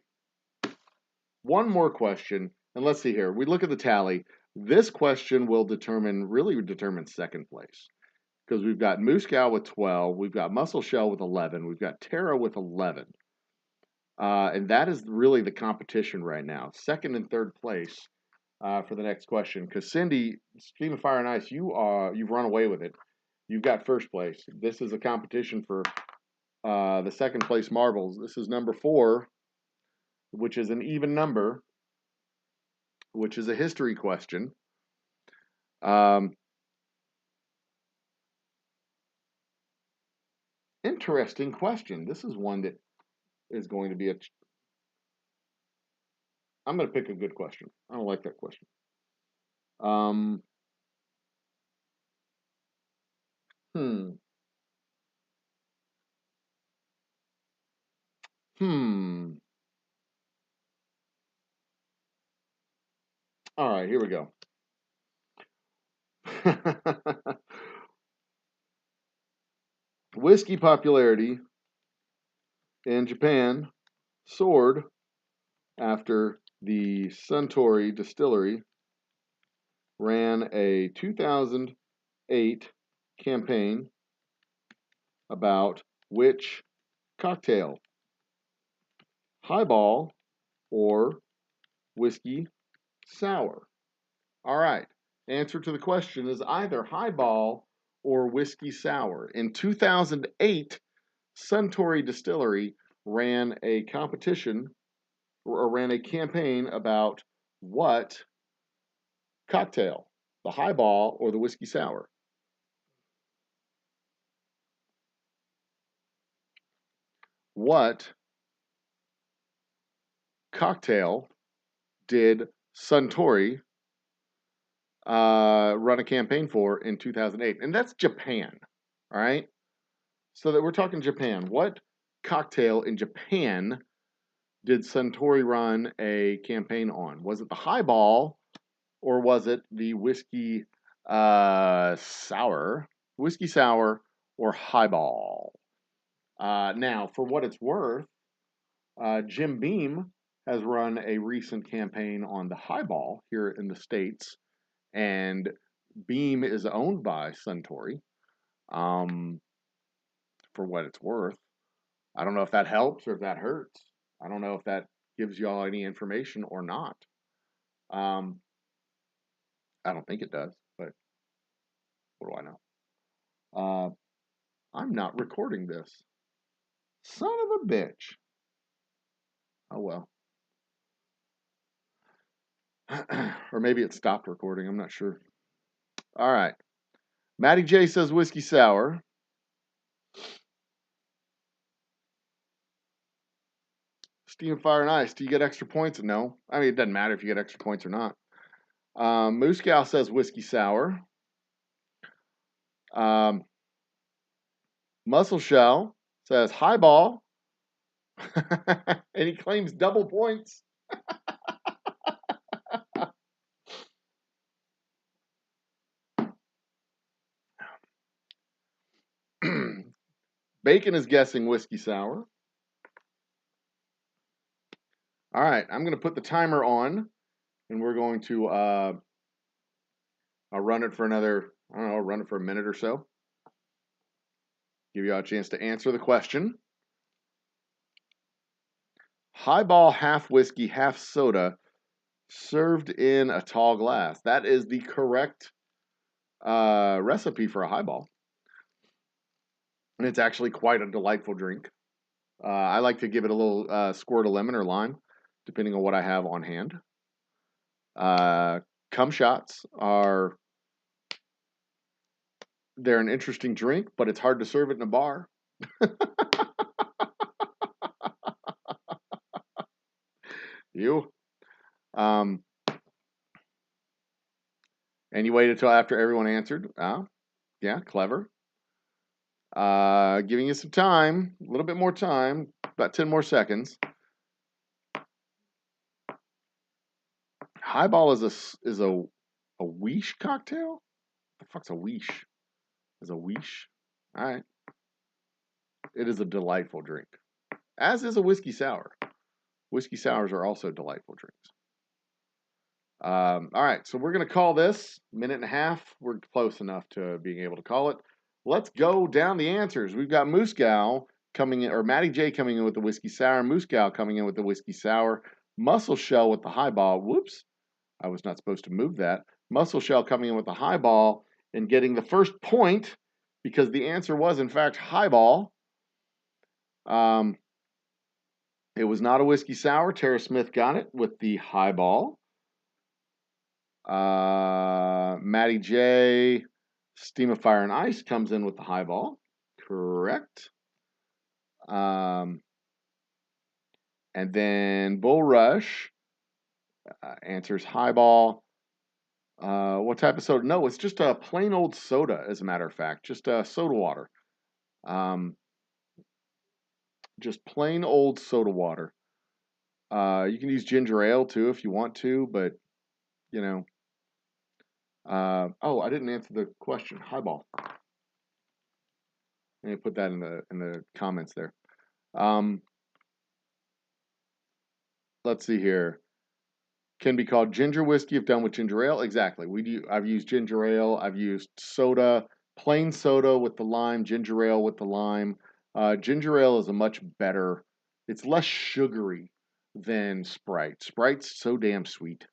One more question, and let's see here. We look at the tally. This question will really determine second place. Because we've got Moose Cow with 12, we've got Muscle Shell with 11, we've got Terra with 11. And that is really the competition right now. Second and third place for the next question. Because Cindy, Stream of Fire and Ice, you've run away with it. You've got first place. This is a competition for the second place marbles. This is number 4, which is an even number, which is a history question. Interesting question. This is one that is going to be I'm going to pick a good question. I don't like that question. All right, here we go. Whiskey popularity in Japan soared after the Suntory distillery ran a 2008 campaign about which cocktail? Highball or whiskey sour? All right. Answer to the question is either highball or whiskey sour. In 2008, Suntory Distillery ran a competition or ran a campaign about what cocktail? The highball or the whiskey sour? What cocktail did Suntory run a campaign for in 2008? And that's Japan, all right? So that we're talking Japan. What cocktail in Japan did Suntory run a campaign on? Was it the highball or was it the whiskey sour? Whiskey sour or highball? Now, for what it's worth, Jim Beam has run a recent campaign on the highball here in the States, and Beam is owned by Suntory. For what it's worth, I don't know if that helps or if that hurts. I don't know if that gives y'all any information or not. I don't think it does, but what do I know? I'm not recording this. Son of a bitch. Oh well. Or maybe it stopped recording. I'm not sure. All right. Matty J says whiskey sour. Steam, Fire, and Ice. Do you get extra points? No. I mean, it doesn't matter if you get extra points or not. Moose Gal says whiskey sour. Muscle Shell says highball. And he claims double points. Bacon is guessing whiskey sour. All right, I'm going to put the timer on, and we're going to I'll run it for another, I don't know, run it for a minute or so. Give you all a chance to answer the question. Highball, half whiskey, half soda, served in a tall glass. That is the correct recipe for a highball. And it's actually quite a delightful drink. I like to give it a little squirt of lemon or lime, depending on what I have on hand. Cum shots are They're an interesting drink, but it's hard to serve it in a bar. You? And you waited until after everyone answered. Yeah, clever. Giving you some time, a little bit more time, about 10 more seconds. Highball is a Weish cocktail? The fuck's a Weish? Is a Weish? All right. It is a delightful drink, as is a whiskey sour. Whiskey sours are also delightful drinks. All right, so we're going to call this minute and a half. We're close enough to being able to call it. Let's go down the answers. We've got Muscow coming in, or Matty J coming in with the whiskey sour, Muscow coming in with the whiskey sour, Muscle Shell with the highball. Whoops, I was not supposed to move that. Muscle Shell coming in with the highball and getting the first point because the answer was, in fact, highball. It was not a whiskey sour. Tara Smith got it with the highball. Matty J, Steam of Fire and Ice comes in with the highball. Correct. And then Bull Rush answers highball. What type of soda? No, it's just a plain old soda, as a matter of fact. Just soda water. Just plain old soda water. You can use ginger ale too if you want to, but you know. Oh, I didn't answer the question. Highball. Let me put that in the comments there. Let's see here. Can be called ginger whiskey if done with ginger ale. Exactly. I've used ginger ale. I've used soda, plain soda with the lime, ginger ale with the lime. Ginger ale is a much better. It's less sugary than Sprite. Sprite's so damn sweet.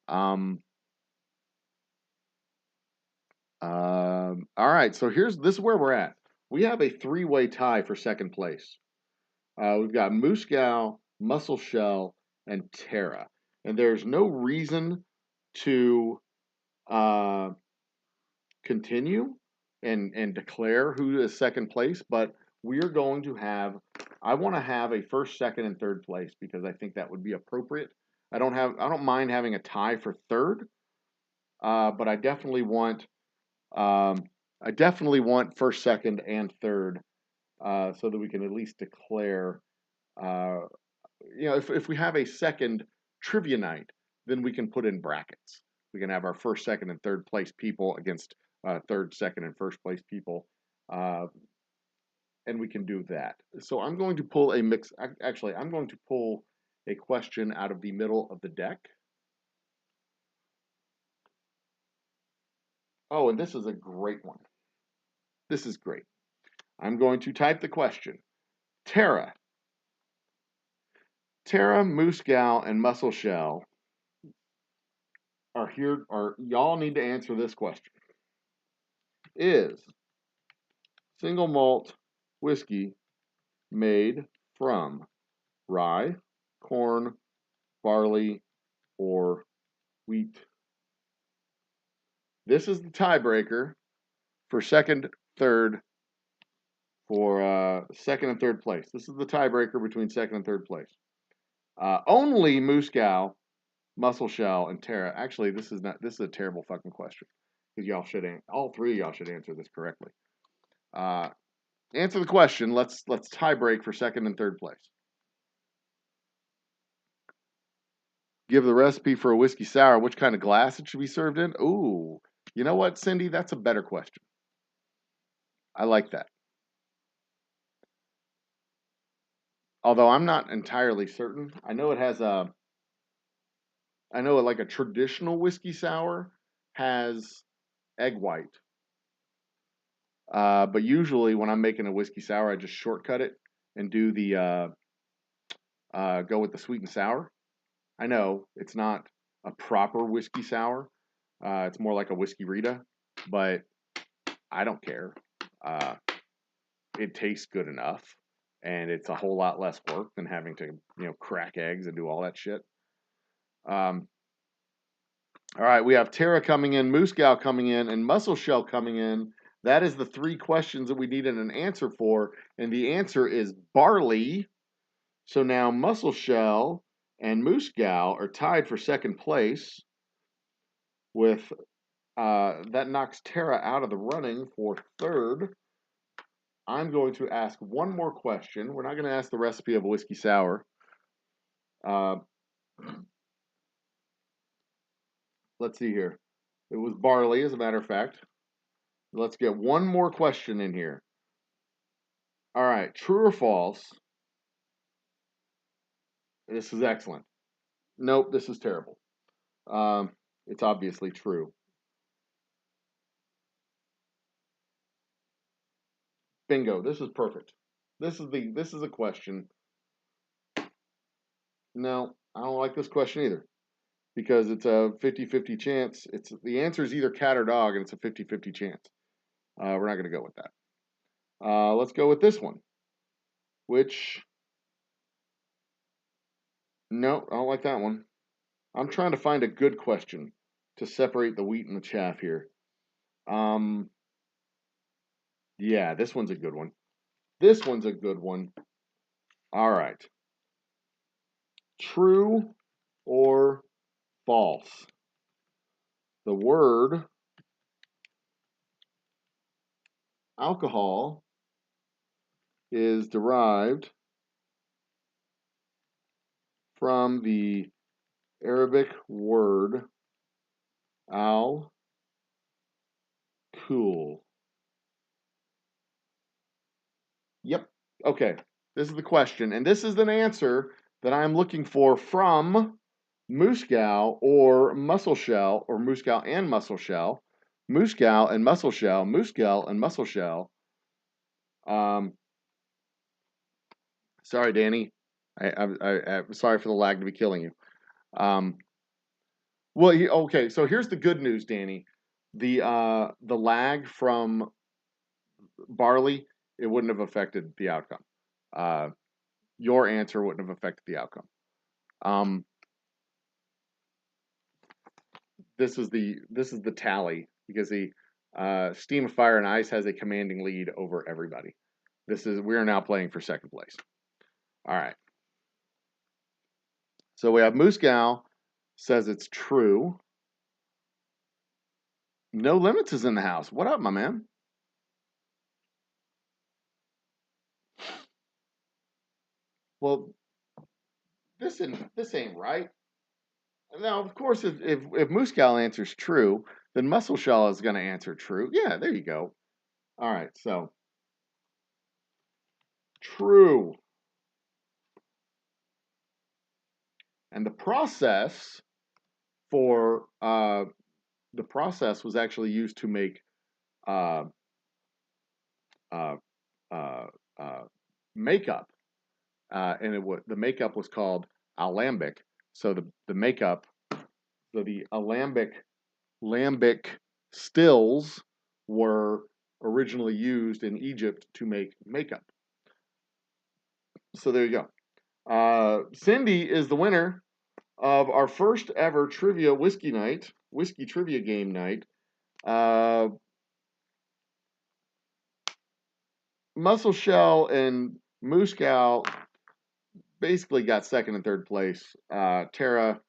All right, so this is where we're at. We have a three-way tie for second place. We've got Muscow, Muscle Shell, and Tara. And there's no reason to continue and declare who is second place, but we're going to I want to have a first, second, and third place because I think that would be appropriate. I don't mind having a tie for third, but I definitely want first, second, and third, so that we can at least declare. If we have a second trivia night, then we can put in brackets. We can have our first, second, and third place people against third, second, and first place people, and we can do that. So I'm going to pull a mix. Actually, I'm going to pull a question out of the middle of the deck. Oh, and this is a great one. This is great. I'm going to type the question. Tara, Muscow, and Muscle Shell are here, or y'all need to answer this question. Is single malt whiskey made from rye, corn, barley, or wheat? This is the tiebreaker for second and third place. This is the tiebreaker between second and third place. Only Muscow, Muscle Shell, and Tara. Actually, this is a terrible fucking question because all three of y'all should answer this correctly. Answer the question. Let's tie break for second and third place. Give the recipe for a whiskey sour. Which kind of glass it should be served in? Ooh, you know what, Cindy? That's a better question. I like that. Although I'm not entirely certain. I know like a traditional whiskey sour has egg white. But usually when I'm making a whiskey sour, I just shortcut it and do the go with the sweet and sour. I know it's not a proper whiskey sour. It's more like a whiskey Rita, but I don't care. It tastes good enough, and it's a whole lot less work than having to crack eggs and do all that shit. All right, we have Tara coming in, Muscow coming in, and Muscle Shell coming in That is the 3 questions that we needed an answer for, and the answer is barley. So now Muscle and Moose are tied for second place with that knocks Tara out of the running for third. I'm going to ask one more question. We're not going to ask the recipe of a whiskey sour. Let's see here. It was barley, as a matter of fact. Let's get one more question in here. All right, true or false? This is excellent. Nope, this is terrible. It's obviously true. Bingo, this is perfect. This is a question. No, I don't like this question either. Because it's a 50-50 chance. The answer is either cat or dog, and it's a 50-50 chance. We're not going to go with that. Let's go with this one. Which, no, I don't like that one. I'm trying to find a good question to separate the wheat and the chaff here. Yeah, this one's a good one. This one's a good one. All right. True or false? The word alcohol is derived from the Arabic word al-kul. Yep. Okay. This is the question, and this is an answer that I'm looking for from Muscal or Muscle Shell, or Muscal and Muscle Shell, Muscal and Muscle Shell, Muscal and Muscle Shell. Sorry, Danny. I'm sorry for the lag to be killing you. Okay. So here's the good news, Danny. The lag from barley, it wouldn't have affected the outcome. Your answer wouldn't have affected the outcome. This is the tally, because the Steam of Fire and Ice has a commanding lead over everybody. We are now playing for second place. All right. So we have Muscal says it's true. No Limits is in the house. What up, my man? Well, this ain't right. Now, of course, if Muscal answers true, then Muscle Shell is going to answer true. Yeah, there you go. All right, so true. And the process was actually used to make makeup, and the makeup was called alembic. So the makeup, so the lambic stills were originally used in Egypt to make makeup. So there you go. Cindy is the winner of our first ever trivia whiskey trivia game night. Muscle Shell and Muscal basically got second and third place. Tara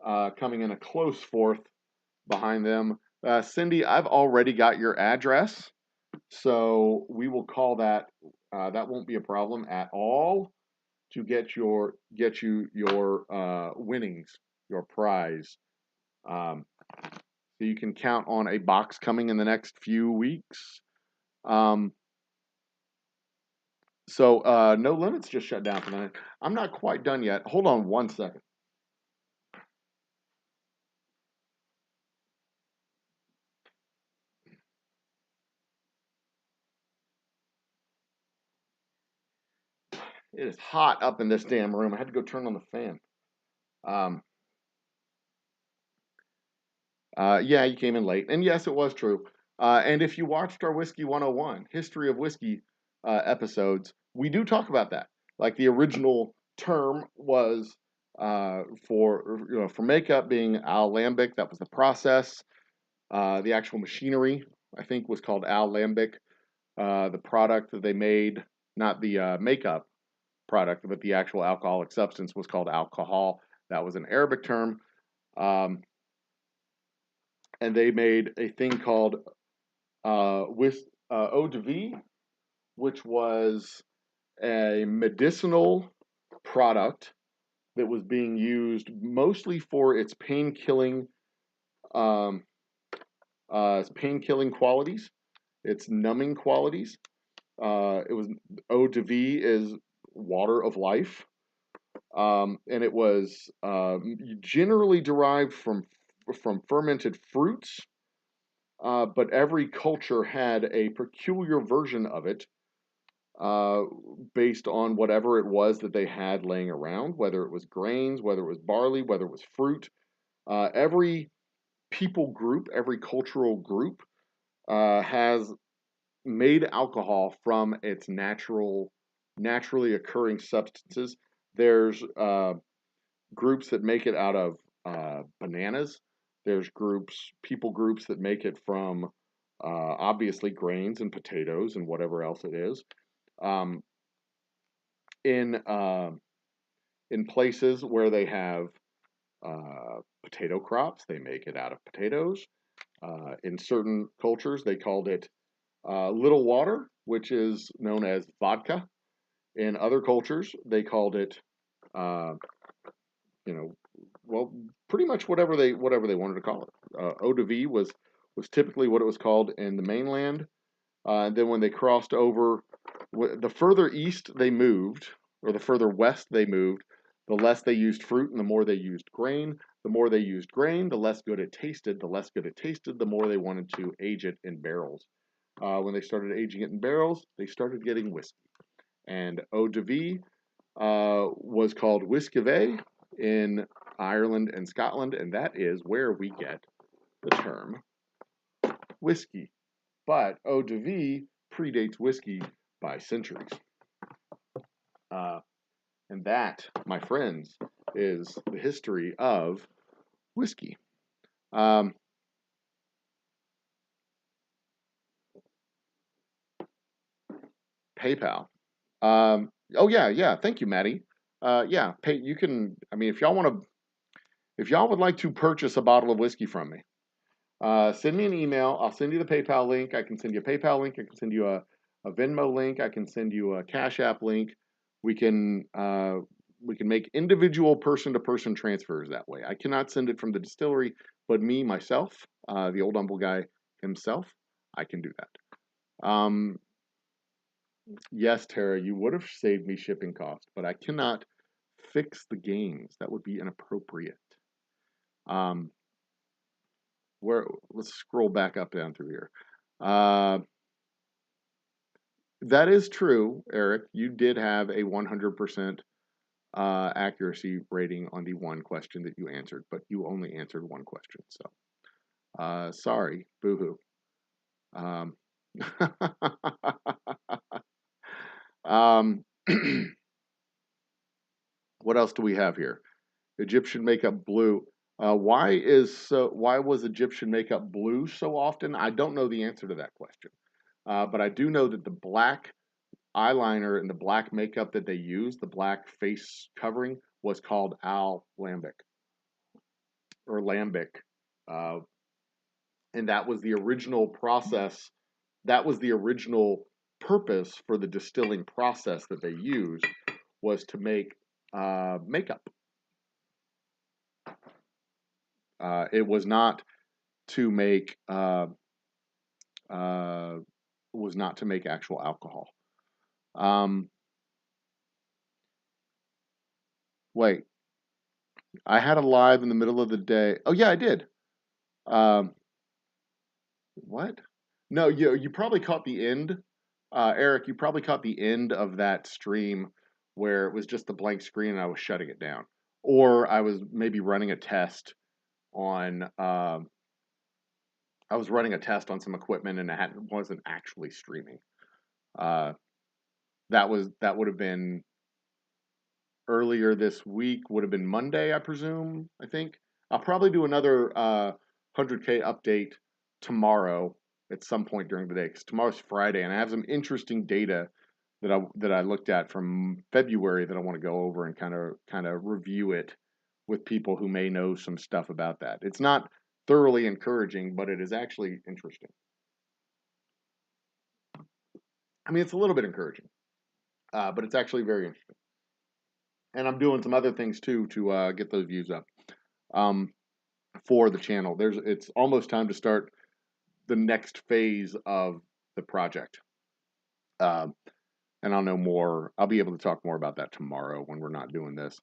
coming in a close fourth behind them. Cindy, I've already got your address, so we will call that. That won't be a problem at all to get you your winnings, your prize. So you can count on a box coming in the next few weeks. So No Limits just shut down for a minute. I'm not quite done yet. Hold on one second. It is hot up in this damn room. I had to go turn on the fan. Yeah, you came in late. And yes, it was true. And if you watched our Whiskey 101, History of Whiskey episodes, we do talk about that. Like the original term was for makeup being alembic. That was the process. The actual machinery I think, was called Alembic. The product that they made, not the makeup product, but the actual alcoholic substance was called alcohol. That was an Arabic term. And they made a thing called eau de vie, which was a medicinal product that was being used mostly for its um, pain-killing qualities, its numbing qualities. It was eau de vie is water of life, and it was generally derived from fermented fruits. But every culture had a peculiar version of it uh, based on whatever it was that they had laying around, whether it was grains, whether it was barley, whether it was fruit. Every people group, every cultural group has made alcohol from its naturally occurring substances. There's groups that make it out of bananas. There's people groups that make it from obviously grains and potatoes and whatever else it is. Um, in in places where they have potato crops, they make it out of potatoes. In certain cultures, they called it little water, which is known as vodka. In other cultures, they called it, uh, you know, well, pretty much whatever they wanted to call it. Eau de vie was typically what it was called in the mainland. And then when they crossed over, the further east they moved, or the further west they moved, the less they used fruit and the more they used grain. The more they used grain, the less good it tasted. The less good it tasted, the more they wanted to age it in barrels. When they started aging it in barrels, they started getting whiskey. And eau de vie was called Whiskey in Ireland and Scotland, and that is where we get the term whiskey. But eau de vie predates whiskey by centuries. Uh, and that, my friends, is the history of whiskey. Um, PayPal. Oh yeah. Thank you, Maddie. Yeah, pay. You can. I mean, if y'all would like to purchase a bottle of whiskey from me, send me an email. I'll send you the PayPal link. I can send you a PayPal link. I can send you a Venmo link. I can send you a Cash App link. We can uh, we can make individual person-to-person transfers that way. I cannot send it from the distillery, but myself, the old humble guy himself, I can do that. Yes, Tara, you would have saved me shipping costs, but I cannot fix the games. That would be inappropriate. Um, let's scroll back up down through here. Uh, that is true, Eric. You did have a 100% accuracy rating on the one question that you answered, but you only answered one question. So, sorry, boohoo. Um, um, what else do we have here? Egyptian makeup blue. Why was Egyptian makeup blue so often? I don't know the answer to that question, but I do know that the black eyeliner and the black makeup that they used, the black face covering, was called lambic or lambic, uh, and that was the original process. That was the original purpose for the distilling process that they used was to make makeup. It was not to make uh, actual alcohol. Um, wait, I had a live in the middle of the day. Oh yeah, I did. Um, what? No, you probably caught the end, Eric. You probably caught the end of that stream where it was just a blank screen and I was shutting it down, or I was maybe running a test on. I was running a test on some equipment and wasn't actually streaming. Uh, that would have been earlier this week. Would have been Monday, I presume. I think I'll probably do another 100K update tomorrow at some point during the day, because tomorrow's Friday, and I have some interesting data that I looked at from February that I want to go over and kind of review it with people who may know some stuff about that. It's not thoroughly encouraging, but it is actually interesting. I mean, it's a little bit encouraging, but it's actually very interesting. And I'm doing some other things too to get those views up for the channel. It's almost time to start the next phase of the project. And I'll know more. I'll be able to talk more about that tomorrow when we're not doing this.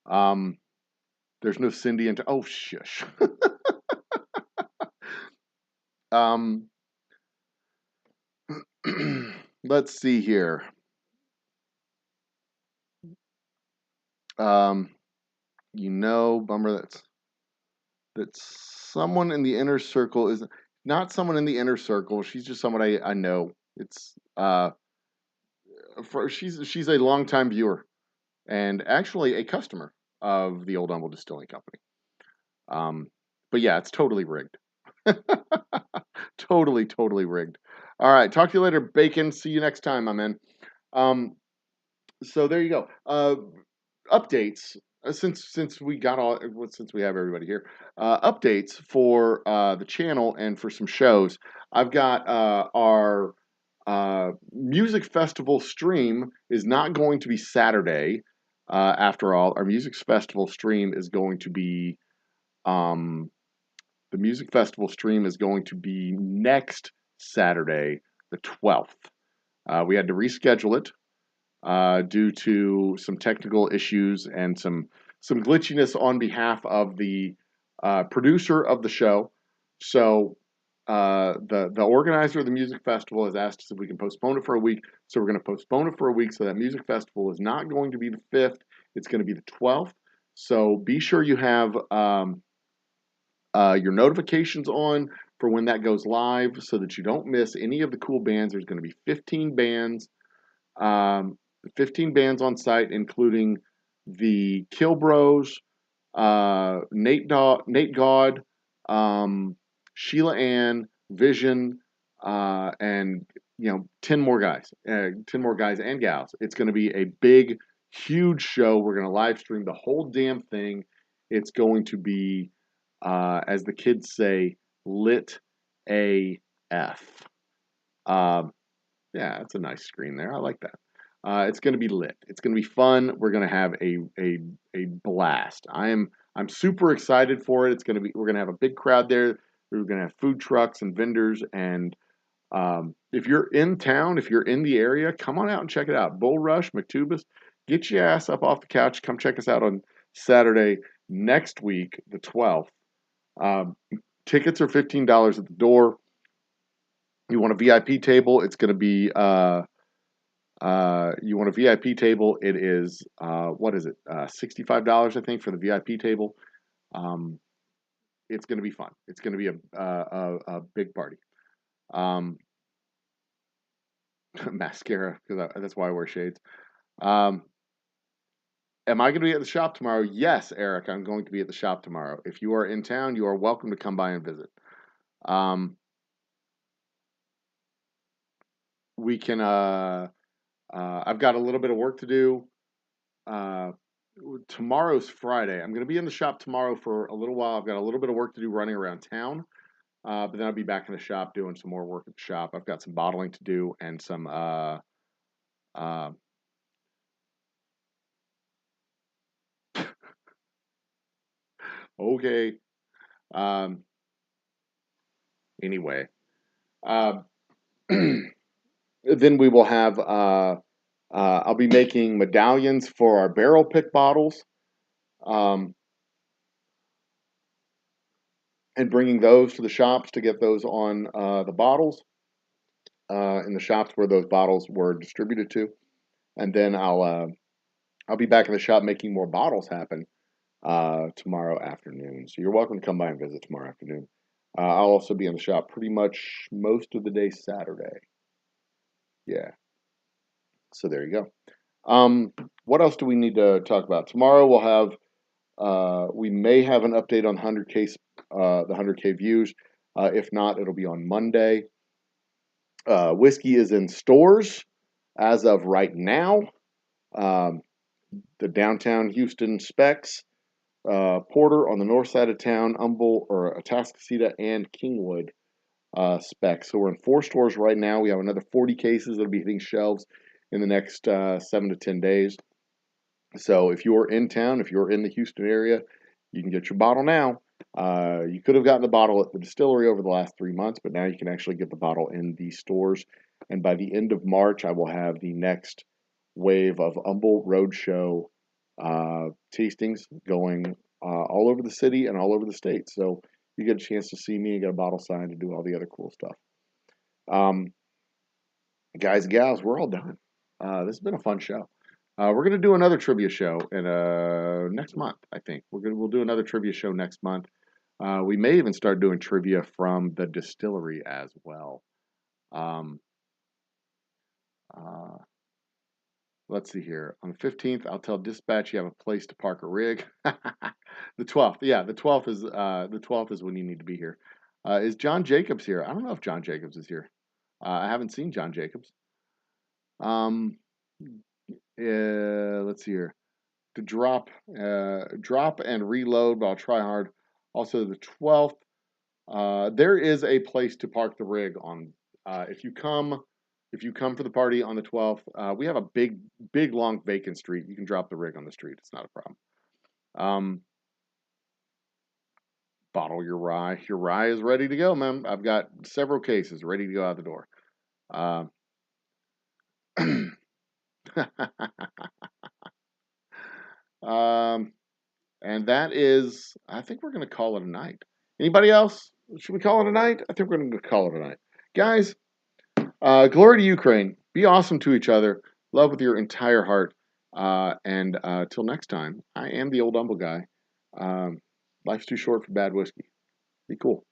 There's no Cindy and oh shush. Let's see here. Bummer that someone in the inner circle is not someone in the inner circle. She's just someone I know. It's she's a longtime viewer and actually a customer of the Old Humble Distilling Company. But yeah, it's totally rigged. Totally rigged. All right, talk to you later, Bacon. See you next time, my man. So there you go. Updates. Since we have everybody here, updates for the channel and for some shows. I've got our music festival stream is not going to be Saturday. After all, our music festival stream is going to be the music festival stream is going to be next Saturday, the 12th. We had to reschedule it due to some technical issues and some glitchiness on behalf of the producer of the show. So the organizer of the music festival has asked us if we can postpone it for a week. So we're going to postpone it for a week. So that music festival is not going to be the 5th. It's going to be the 12th. So be sure you have your notifications on for when that goes live so that you don't miss any of the cool bands. There's going to be 15 bands. 15 bands on site, including the Kill Bros, Nate God, Sheila Ann, Vision, and 10 more guys and gals. It's going to be a big, huge show. We're going to live stream the whole damn thing. It's going to be, as the kids say, lit AF. Yeah, that's a nice screen there. I like that. It's going to be lit. It's going to be fun. We're going to have a blast. I'm super excited for it. We're going to have a big crowd there. We're going to have food trucks and vendors. And if you're in town, if you're in the area, come on out and check it out. Bull Rush, McTubis, get your ass up off the couch. Come check us out on Saturday next week, the 12th. Tickets are $15 at the door. You want a VIP table? It's going to be. You want a VIP table? It is what is it? $65, I think, for the VIP table. It's going to be fun. It's going to be a big party. Mascara, because that's why I wear shades. Am I going to be at the shop tomorrow? Yes, Eric, I'm going to be at the shop tomorrow. If you are in town, you are welcome to come by and visit. We can. I've got a little bit of work to do. Tomorrow's Friday. I'm going to be in the shop tomorrow for a little while. I've got a little bit of work to do running around town. But then I'll be back in the shop doing some more work at the shop. I've got some bottling to do and some okay. Anyway. Then we will have I'll be making medallions for our barrel pick bottles. And bringing those to the shops to get those on the bottles in the shops where those bottles were distributed to, and then I'll be back in the shop making more bottles happen tomorrow afternoon. So you're welcome to come by and visit tomorrow afternoon. I'll also be in the shop pretty much most of the day Saturday. Yeah. So there you go. What else do we need to talk about? Tomorrow we'll have. We may have an update on the 100K views. If not, it'll be on Monday. Whiskey is in stores as of right now. The downtown Houston specs, Porter on the north side of town, Humble or Atascocita and Kingwood specs. So we're in 4 stores right now. We have another 40 cases that'll be hitting shelves in the next 7 to 10 days. So if you're in town, if you're in the Houston area, you can get your bottle now. You could have gotten the bottle at the distillery over the last 3 months, but now you can actually get the bottle in these stores. And by the end of March, I will have the next wave of Humble Roadshow tastings going all over the city and all over the state. So you get a chance to see me, get a bottle signed, and do all the other cool stuff. Guys and gals, we're all done. This has been a fun show. We're gonna do another trivia show in next month. I think we'll do another trivia show next month. We may even start doing trivia from the distillery as well. Let's see here. On the 15th, I'll tell dispatch you have a place to park a rig. The 12th, yeah, the 12th is when you need to be here. Is John Jacobs here? I don't know if John Jacobs is here. I haven't seen John Jacobs. Let's see here. To drop and reload, but I'll try hard. Also, the 12th, there is a place to park the rig on. If you come for the party on the 12th, we have a big, long vacant street. You can drop the rig on the street. It's not a problem. Bottle your rye. Your rye is ready to go, man. I've got several cases ready to go out the door. And that is, I think we're going to call it a night. Anybody else? Should we call it a night? I think we're going to call it a night. Guys, glory to Ukraine. Be awesome to each other. Love with your entire heart. And till next time, I am the Old Humble Guy. Life's too short for bad whiskey. Be cool.